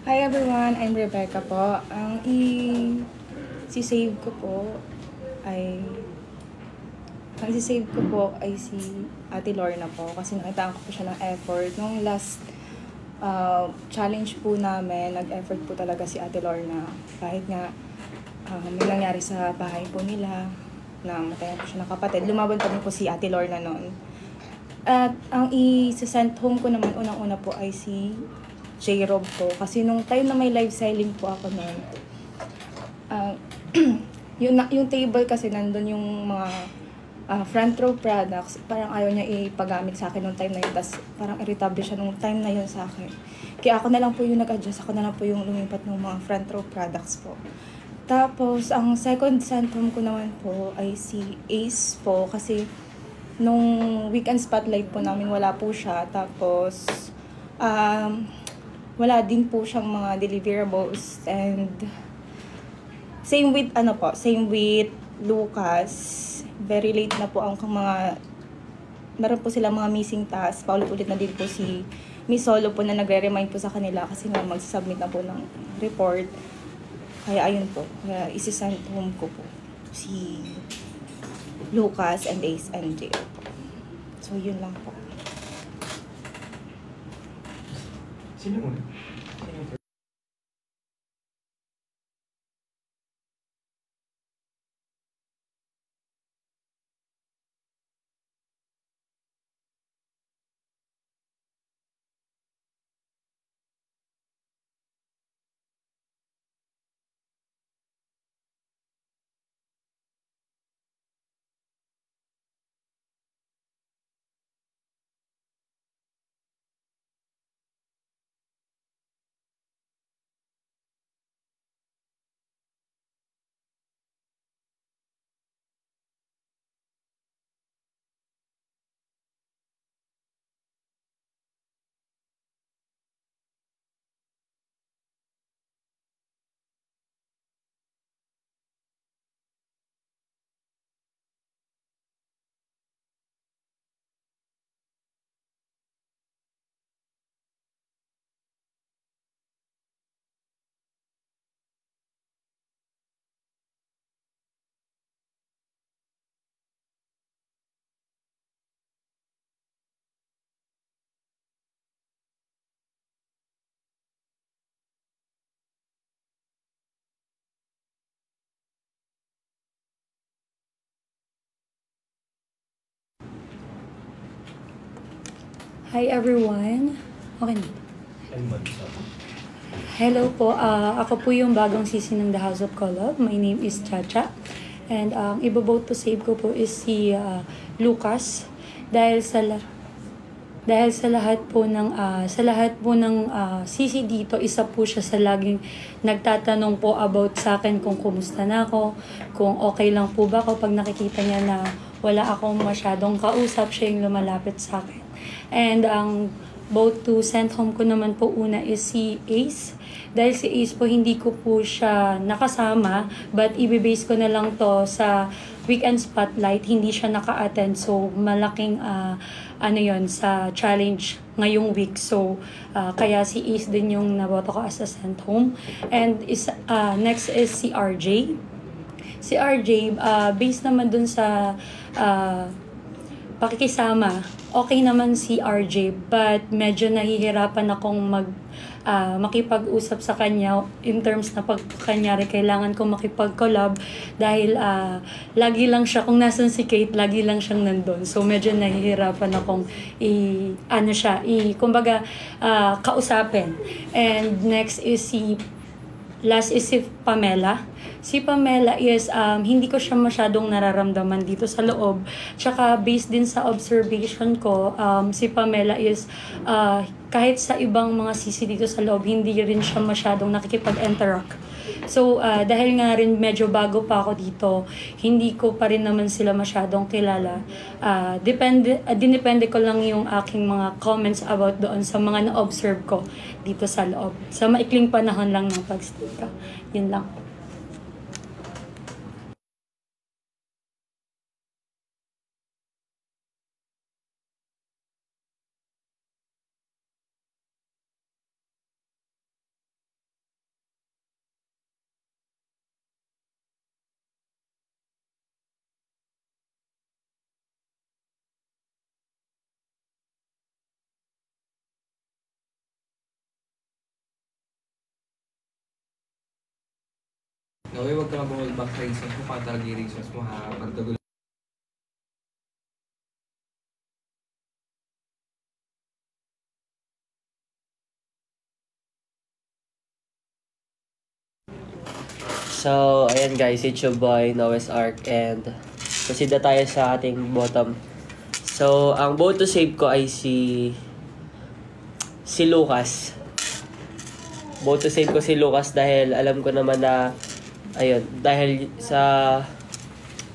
Hi everyone, I'm Rebecca po. Ang i-save ko po ay si Ate Lorna po kasi nakita ko po siya ng effort. Nung last challenge po namin, nag-effort po talaga si Ate Lorna. Kahit nga may nangyari sa bahay po nila na matayan po siya ng kapatid, lumaban pa din po si Ate Lorna noon. At ang i-send home ko naman unang-una po ay si J-Rob po. Kasi nung time na may live selling po ako noon, yung table kasi nandun yung mga front row products, parang ayaw niya ipagamit sa akin nung time na yun. Tapos parang irritable siya nung time na yun sa akin. Kaya ako na lang po yung nag-adjust, ako na lang po yung lumipat ng mga front row products po. Tapos, ang second send home ko naman po ay si Ace po. Kasi nung weekend spotlight po namin, wala po siya. Tapos, wala din po siyang mga deliverables, and same with Lucas. Very late na po ang mga meron po sila mga missing tasks. Paulit-ulit na din po si Miss Solo po na nagre-remind po sa kanila kasi nga mag-submit na po ng report. Kaya ayun po, kaya isi-send home ko po si Lucas and Ace and Jay. So yun lang po. Sino muna? Hi everyone. Okay na. Hello po. Ako po yung bagong sisi ng The House of Collab. My name is Chacha. And ibo-vote to save ko po is si Lucas dahil sa lahat po ng sisi dito, isa po siya sa laging nagtatanong po about sa akin kung kumusta na ako, kung okay lang po ba ako. Pag nakikita niya na wala akong masyadong kausap, siya yung lumalapit sa akin. And ang vote to send home ko naman po una is si Ace. Dahil si Ace po hindi ko po siya nakasama, but ibibase ko na lang to sa weekend spotlight, hindi siya naka-attend. So malaking sa challenge ngayong week. So kaya si Ace din yung naboto ko as a sent home. And next is si RJ. Si RJ, based naman dun sa pakikisama, okay naman si RJ, but medyo nahihirapan akong makipag-usap sa kanya in terms na pag kanyari kailangan ko makipag-collab dahil lagi lang siya, kung nasan si Kate, lagi lang siyang nandun. So medyo nahihirapan akong kausapin. And next is si Pamela. Si Pamela is, hindi ko siya masyadong nararamdaman dito sa loob. Tsaka based din sa observation ko, si Pamela is, kahit sa ibang mga sisi dito sa loob, hindi rin siya masyadong nakikipag-interact. So, dahil nga rin medyo bago pa ako dito, hindi ko pa rin naman sila masyadong kilala. Dinepende ko lang yung aking mga comments about doon sa mga na-observe ko dito sa loob. Sa maikling panahon lang ng pag-stay ka. Yun lang. Okay, huwag ka mag back sa reasons mo, para talaga yung reasons mo ha, pagdagulo. So, ayan guys, it's your boy, Noah's Ark, and proceed na tayo sa ating bottom. So, ang vote to save ko ay si Lucas. Vote to save ko si Lucas dahil alam ko naman na dahil sa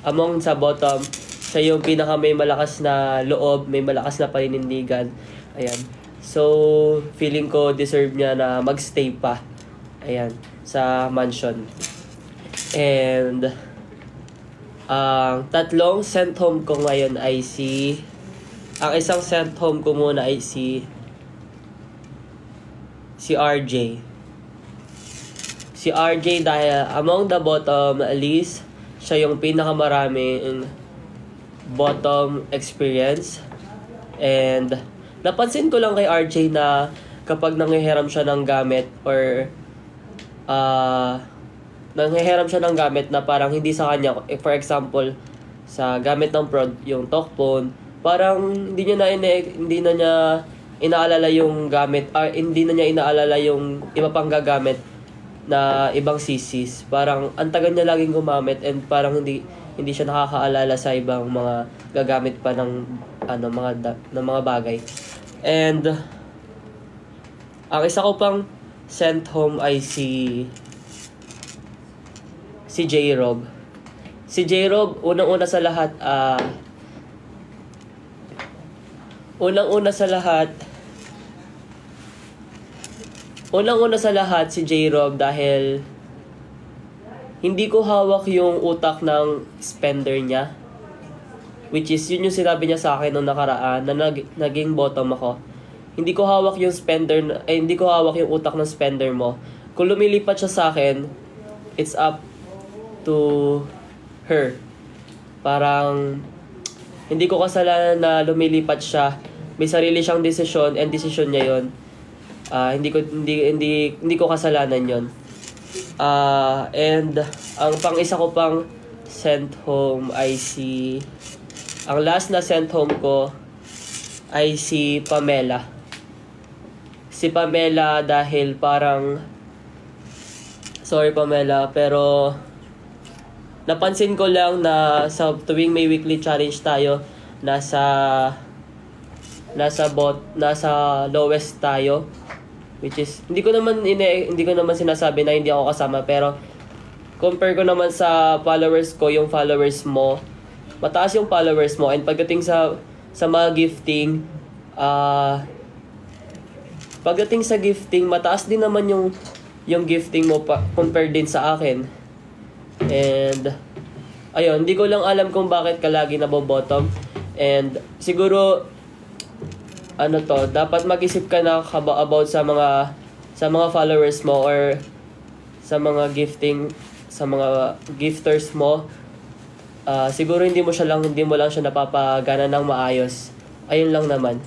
bottom, siya yung pinaka may malakas na loob, may malakas na paninindigan. Ayan. So, feeling ko deserve niya na magstay pa. Ayan, sa mansion. And ang tatlong sent home ko ngayon ay ang isang sent home ko muna ay si RJ. Si RJ dahil among the bottom list, siya yung pinakamaraming bottom experience. And napansin ko lang kay RJ na kapag nanghihiram siya ng gamit or nanghihiram siya ng gamit na parang hindi sa kanya, for example, sa gamit ng prod, yung talk phone, parang hindi na niya inaalala yung gamit, hindi na niya inaalala yung iba pang gagamit na ibang sisis. Parang ang tagal niya laging gumamit and parang hindi siya nakakaalala sa ibang mga gagamit pa ng mga bagay. And ang isa ko pang sent home ay si J-Rob. Si J-Rob, unang-una sa lahat si J-Rob dahil hindi ko hawak yung utak ng spender niya. Which is, yun yung sinabi niya sa akin nung nakaraan na naging bottom ako. Hindi ko hawak yung utak ng spender mo. Kung lumilipat siya sa akin, it's up to her. Parang hindi ko kasalanan na lumilipat siya. May sarili siyang desisyon and desisyon niya 'yon. Hindi ko kasalanan 'yon. And ang pang-isa ko pang sent home ay ang last na sent home ko ay si Pamela. Si Pamela dahil parang... Sorry Pamela, pero... Napansin ko lang na sa tuwing may weekly challenge tayo, nasa lowest tayo, which is hindi ko naman sinasabi na hindi ako kasama, pero compare ko naman sa followers ko, yung followers mo mataas yung followers mo, and pagdating sa mga gifting, mataas din naman yung gifting mo compare din sa akin. And ayun, hindi ko lang alam kung bakit ka lagi nabobottom. And siguro dapat mag-isip ka na about sa mga followers mo or sa mga gifters mo. Siguro hindi mo lang siya napapagana ng maayos. Ayun lang naman.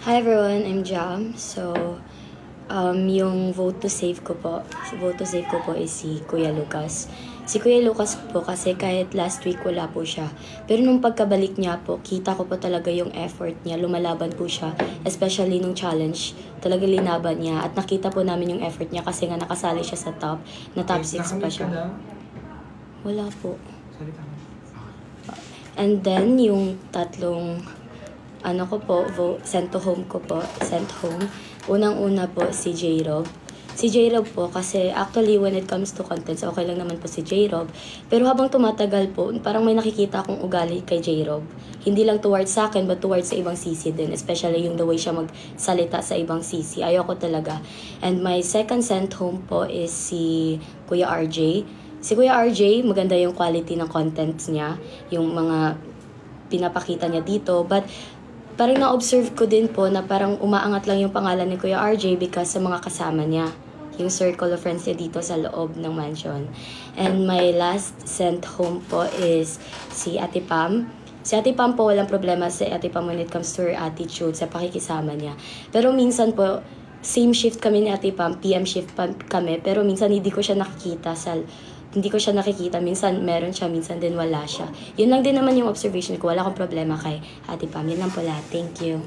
Hi everyone, I'm Jam. So, yung vote to save ko po is si Kuya Lucas. Si Kuya Lucas po kasi kahit last week wala po siya. Pero nung pagkabalik niya po, kita ko po talaga yung effort niya. Lumalaban po siya, especially nung challenge. Talaga linaban niya at nakita po namin yung effort niya kasi nga nakasali siya sa top 6 pa siya. Wala po. And then, yung tatlong sent home. Unang-una po si J-Rob. Si J-Rob po kasi actually when it comes to contents, okay lang naman po si J-Rob. Pero habang tumatagal po, parang may nakikita akong ugali kay J-Rob. Hindi lang towards sa akin but towards sa ibang sisi din. Especially yung the way siya magsalita sa ibang sisi. Ayoko talaga. And my second sent home po is si Kuya RJ. Si Kuya RJ, maganda yung quality ng contents niya. Yung mga pinapakita niya dito. But parang na-observe ko din po na parang umaangat lang yung pangalan ni Kuya RJ because sa mga kasama niya. Yung circle of friends niya dito sa loob ng mansion. And my last sent home po is si Ate Pam. Si Ate Pam po, walang problema sa Ate Pam when it comes to her attitude, sa pakikisama niya. Pero minsan po, same shift kami ni Ate Pam, PM shift kami, pero minsan hindi ko siya nakikita. Minsan meron siya, minsan din wala siya. Yun lang din naman yung observation ko. Wala akong problema kay Ate Pam. Yun lang po lahat. Thank you.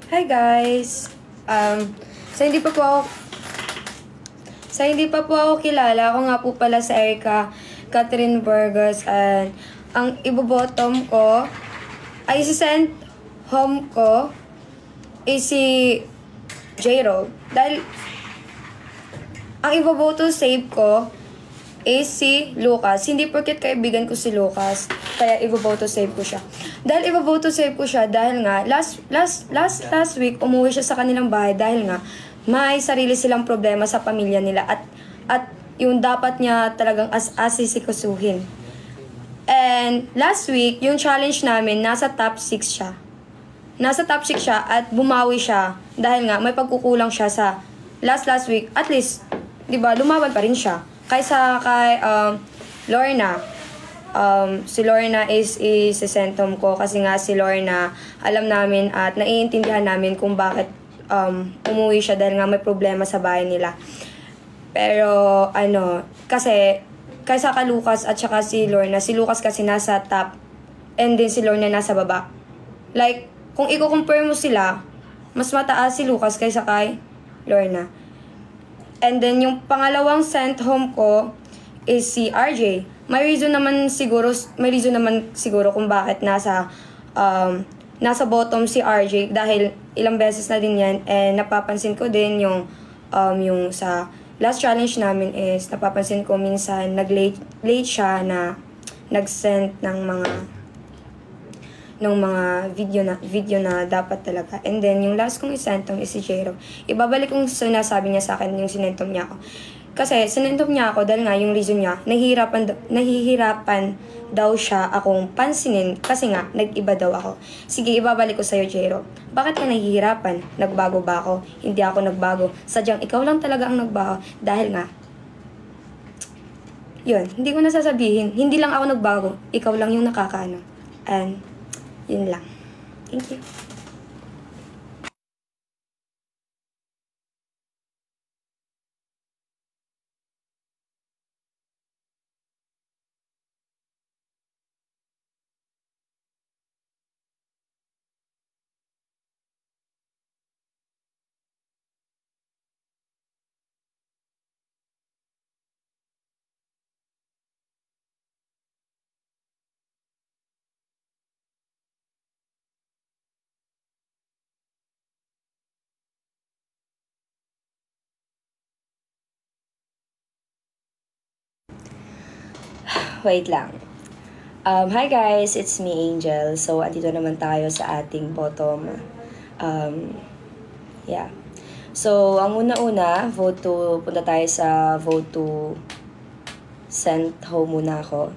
Hi guys! Sa hindi pa po ako kilala, ako nga po pala si Erica Catherine Burgos, and ang ibobottom ko ay send home ko is si J-Rob. Dahil ang iboboto save ko is si Lucas. Hindi porket kaibigan ko si Lucas, kaya iboboto save ko siya. Dahil iboboto save ko siya dahil nga last week umuwi siya sa kanilang bahay dahil nga may sarili silang problema sa pamilya nila at yung dapat niya talagang asisikusuhin. And last week, yung challenge namin, nasa top 6 siya. Nasa top 6 siya at bumawi siya dahil nga may pagkukulang siya sa last week. At least, di ba, lumaban pa rin siya. Kaysa kay Lorna. Si Lorna is isesentom ko kasi nga si Lorna, alam namin at naiintindihan namin kung bakit umuwi siya dahil nga may problema sa bahay nila. Pero kasi kaysa ka Lucas at saka si Lorna, si Lucas kasi nasa top and then si Lorna nasa baba. Like, kung i-compare mo sila, mas mataas si Lucas kaysa kay Lorna. And then yung pangalawang sent home ko is si RJ. May reason naman siguro kung bakit nasa bottom si RJ dahil ilang beses na din yan, and napapansin ko din yung sa last challenge namin is napapansin ko minsan late siya na nag-send ng mga video na dapat talaga. And then yung last kong isentong is si Jero. Ibabalik kong sinasabi niya sa akin yung sinentong niya ako. Kasi sinentong niya ako dahil nga yung reason niya, nahihirapan daw siya akong pansinin kasi nga nag-iba daw ako. Sige, ibabalik ko sa'yo, Jero. Bakit ka nahihirapan? Nagbago ba ako? Hindi ako nagbago. Sadyang ikaw lang talaga ang nagbago dahil nga yun, hindi ko nasasabihin. Hindi lang ako nagbago. Ikaw lang yung nakakaano. And yun lang. Thank you. Wait lang. Hi guys, it's me Angel. So, andito naman tayo sa ating bottom. Yeah. So, ang una-una, punta tayo sa vote to send home muna ako.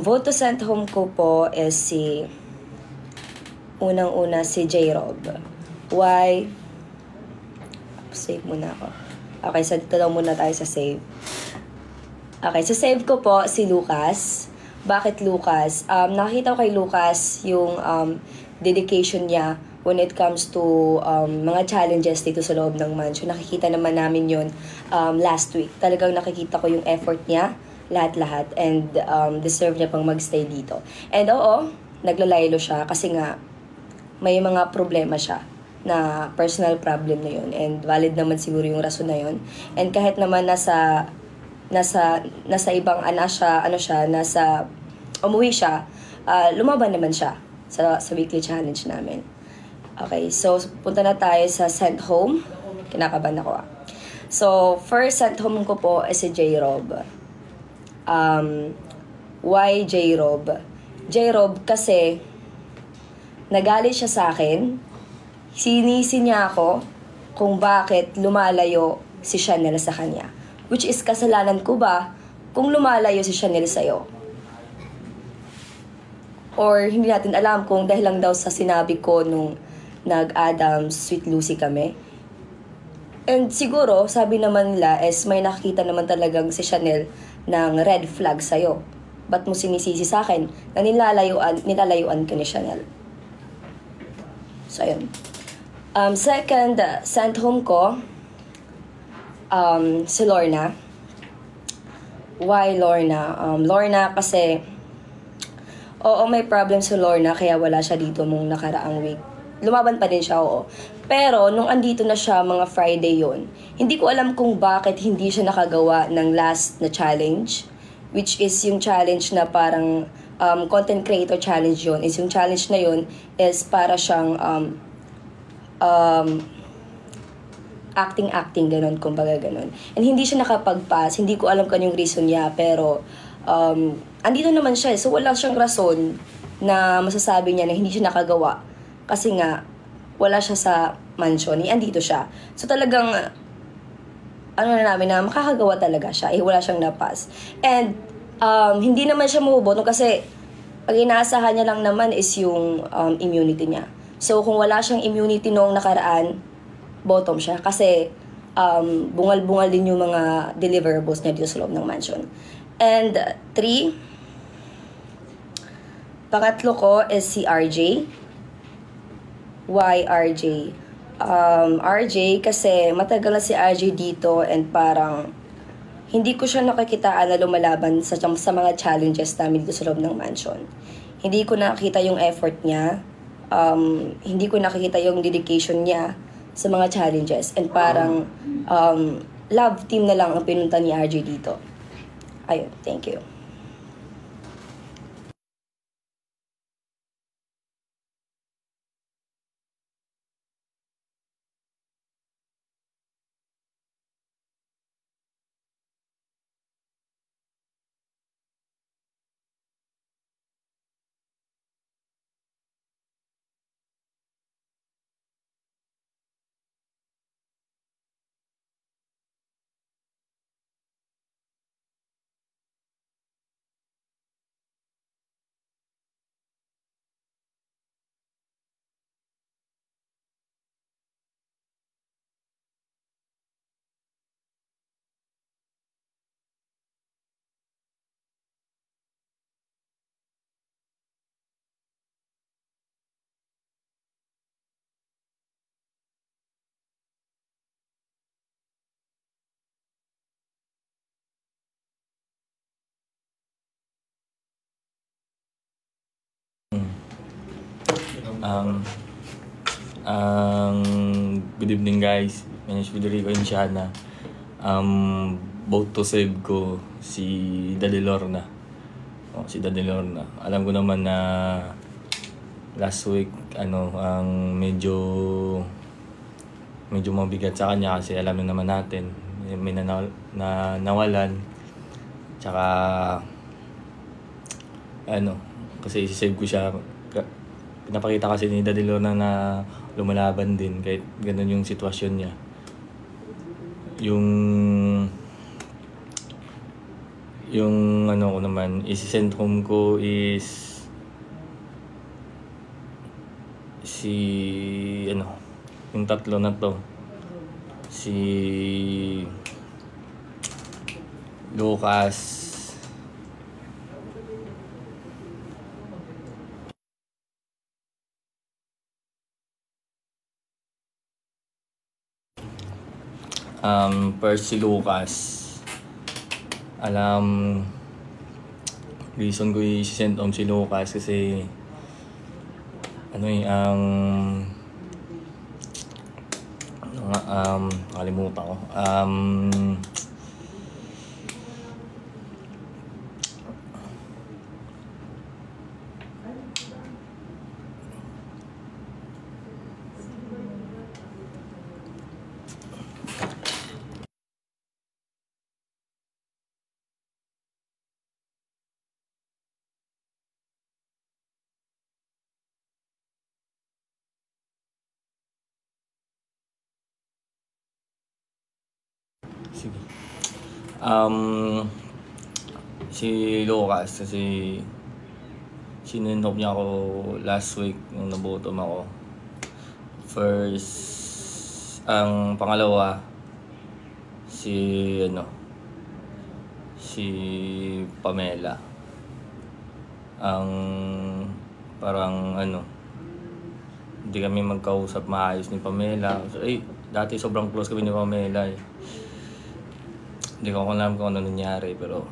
Vote to send home ko po is unang-una si J-Rob. Why? Save muna ako. Okay, so dito lang muna tayo sa save. Okay, so save ko po si Lucas. Bakit Lucas? Nakita ko kay Lucas yung dedication niya when it comes to mga challenges dito sa loob ng mansion. Nakikita naman namin yun last week. Talagang nakikita ko yung effort niya, lahat-lahat. And deserve niya pang magstay dito. And oo, naglalaylo siya kasi nga may mga problema siya na personal problem na yun. And valid naman siguro yung rason na yun. And kahit naman nasa ibang umuwi siya, lumaban naman siya sa weekly challenge namin. Okay, so punta na tayo sa sent home. Kinakabahan ako ah. So, first sent home ko po is si J-Rob. Why J-Rob? J-Rob kasi nagalit siya sa akin. Sinisi niya ako kung bakit lumalayo si Chanel sa kanya. Which is, kasalanan ko ba kung lumalayo si Chanel sa'yo? Or hindi natin alam kung dahil lang daw sa sinabi ko nung nag-Adams Sweet Lucy kami. And siguro, sabi naman nila is may nakita naman talagang si Chanel ng red flag sa'yo. Ba't mo sinisisi sa akin na nilalayuan ka ni Chanel? So, ayun. Second, sent home ko, si Lorna. Why Lorna? Lorna kasi, oo, may problem si Lorna kaya wala siya dito mong nakaraang week. Lumaban pa din siya, oo. Pero, nung andito na siya mga Friday yon, hindi ko alam kung bakit hindi siya nakagawa ng last na challenge, which is yung challenge na parang content creator challenge yon. Is yung challenge na yon is para siyang acting, ganun, kumbaga ganun. And hindi siya nakapag-pass, hindi ko alam kung yung reason niya, pero andito naman siya, so wala siyang rason na masasabi niya na hindi siya nakagawa. Kasi nga, wala siya sa mansion, andito siya. So talagang, na makakagawa talaga siya, wala siyang na-pass. And hindi naman siya mabuboto kasi ang inaasahan niya lang naman is yung immunity niya. So kung wala siyang immunity noong nakaraan, bottom siya kasi bungal-bungal din yung mga deliverables niya dito sa loob ng mansion. And 3, pangatlo ko is si RJ. Why RJ? RJ kasi matagal na si RJ dito and parang hindi ko siya nakikitaan na lumalaban sa mga challenges namin dito sa loob ng mansion. Hindi ko nakita yung effort niya. Hindi ko nakikita yung dedication niya sa mga challenges. And parang love team na lang ang pinunta ni RJ dito. Ayun, thank you. Good evening guys. My name is Federico Enciana. Both to save ko si Daddy Lorna. Si Daddy Lorna. Alam ko naman na last week ang medyo mabigat sa kanya kasi alam na naman natin may nawalan. Tsaka kasi isi-save ko siya. Pinapakita kasi ni Daddy Lorna na lumalaban din kahit ganun yung sitwasyon niya. Yung ko naman, isi-send home ko is yung tatlo na to. Si Lucas, first si Lucas. Reason ko i-send home si Lucas kasi nakalimutan ko. Sige. Si Lucas kasi sinenhop niya ako last week nung nabotom ako. First, ang pangalawa si Pamela. Parang hindi kami magkausap maayos ni Pamela. Dati sobrang close kami ni Pamela eh. Hindi ko alam kung ano nangyari, pero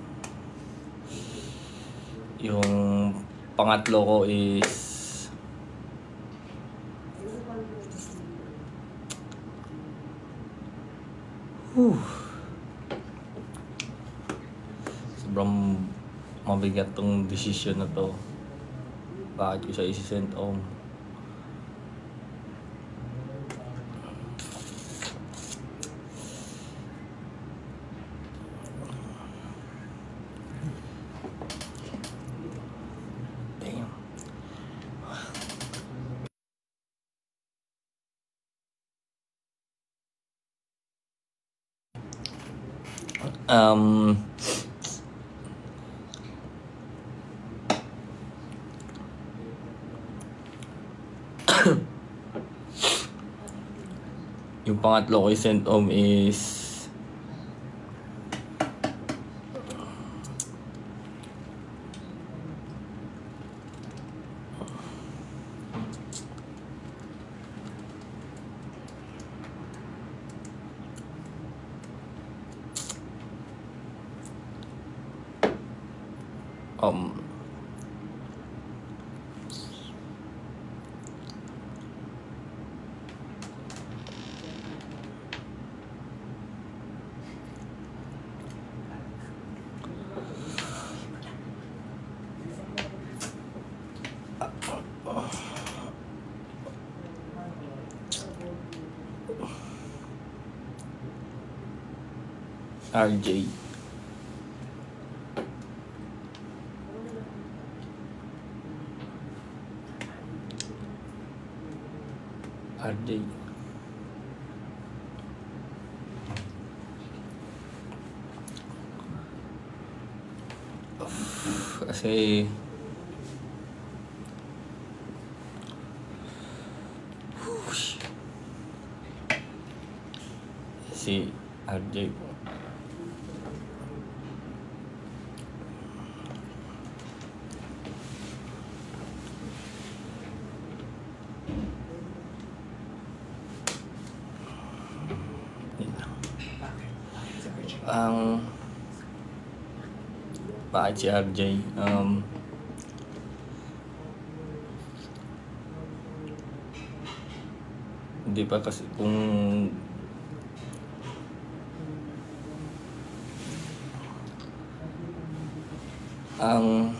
yung pangatlo ko is sobrang mabigat tong decision na to. Bakit ko siya isi-send home? Yung pangatlo ko i-send home is Um, RJ. RJ. Kasi si RJ po. Ang bakit si RJ? Hindi pa kasi kung ang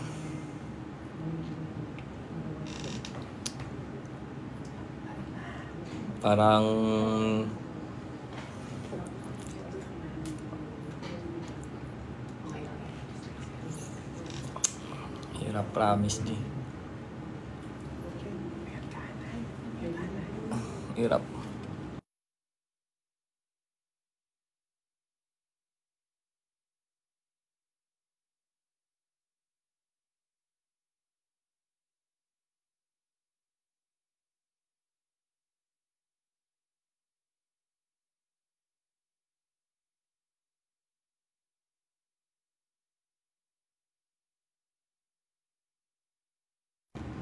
parang hirap promise di hirap.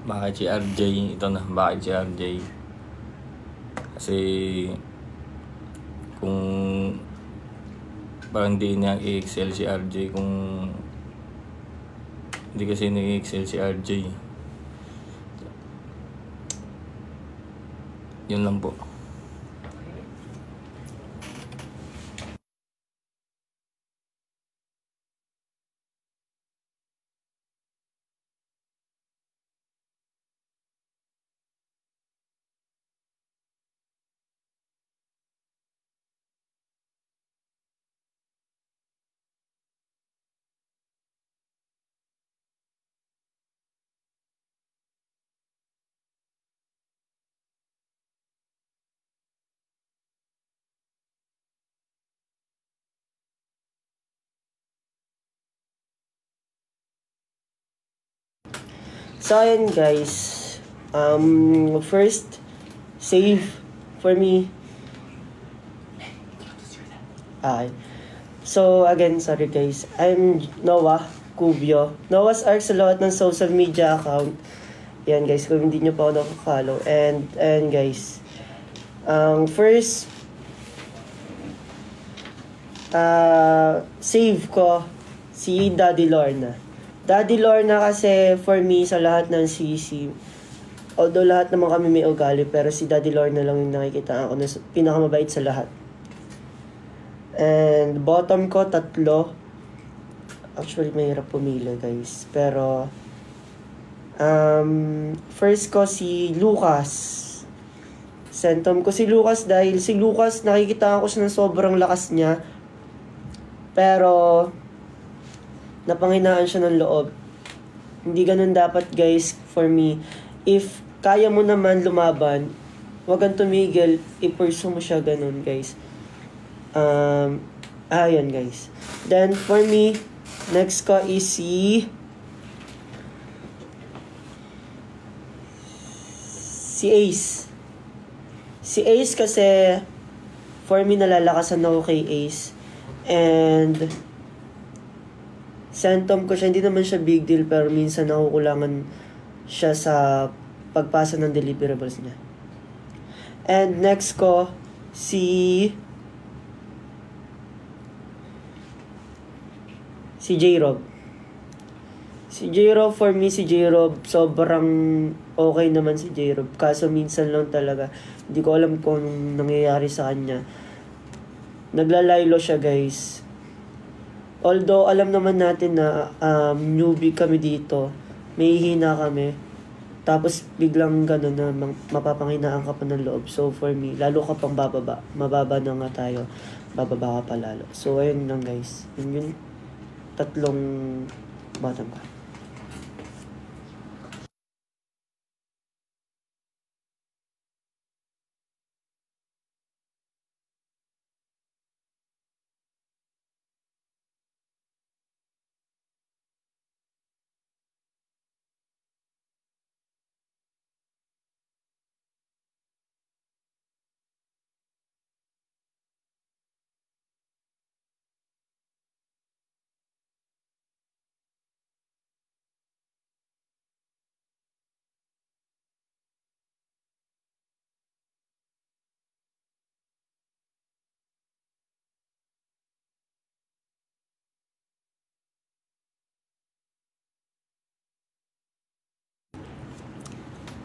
Bakit si RJ? Ito na, bakit si RJ? Kasi kung parang hindi niya i-excel si RJ, kung hindi kasi ni-excel si RJ. Yun lang po. So, ayun guys. First, save for me. So, again, sorry guys. I'm Noah Cubio. Noah's Arcs sa lahat ng social media account. Yan guys, kung hindi nyo pa ako nakaka-follow. And guys, first, save ko si Daddy Lorna. Daddy Lorna kasi for me sa lahat ng CC, although lahat naman kami may ugali, pero si Daddy Lorna lang yung nakikita ako na pinakamabait sa lahat. And bottom ko, 3. Actually, mahirap pumili guys. Pero, first ko si Lucas. Sentom ko si Lucas dahil si Lucas nakikita ko siya na sobrang lakas niya. Pero, napanghinaan siya ng loob. Hindi ganun dapat guys for me. If kaya mo naman lumaban, wag kang tumigil, i-pursue mo siya ganun guys. Ayun guys. Then for me, next ko is si Ace. Si Ace kasi for me nalalakasan ako kay Ace. And sentom ko siya, hindi naman siya big deal, pero minsan nakukulangan siya sa pagpasa ng deliverables niya. And next ko, si J-Rob. Si Si J-Rob, for me, si J-Rob, sobrang okay naman si J-Rob. Kaso minsan lang talaga, hindi ko alam kung anong nangyayari sa kanya. Naglalaylo siya, guys. Although, alam naman natin na newbie kami dito. May hina kami. Tapos, biglang gano'n na mapapanghinaan ka pa ng loob. So, for me, lalo ka pang bababa. Mababa na nga tayo. Bababa ka pa lalo. So, ayun lang, guys. Yun yung tatlong bottom ka.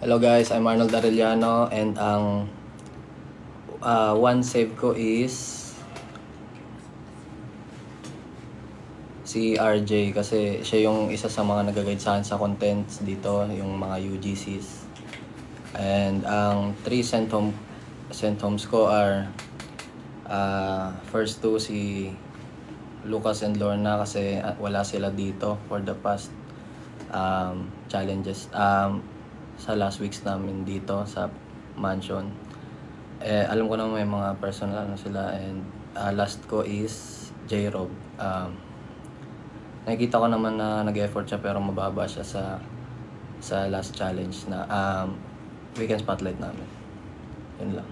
Hello guys, I'm Arnold Arellano and ang one save ko is si RJ kasi siya yung isa sa mga nag-guide sa akin sa contents dito, yung mga UGCs. And ang 3 sent homes ko are first 2 si Lucas and Lorna kasi wala sila dito for the past challenges sa last weeks namin dito sa mansion. Alam ko naman may mga personal sila. And last ko is J-Rob. Nakikita ko naman na nag-effort siya pero mababa siya sa last challenge na weekend spotlight namin. Yun lang.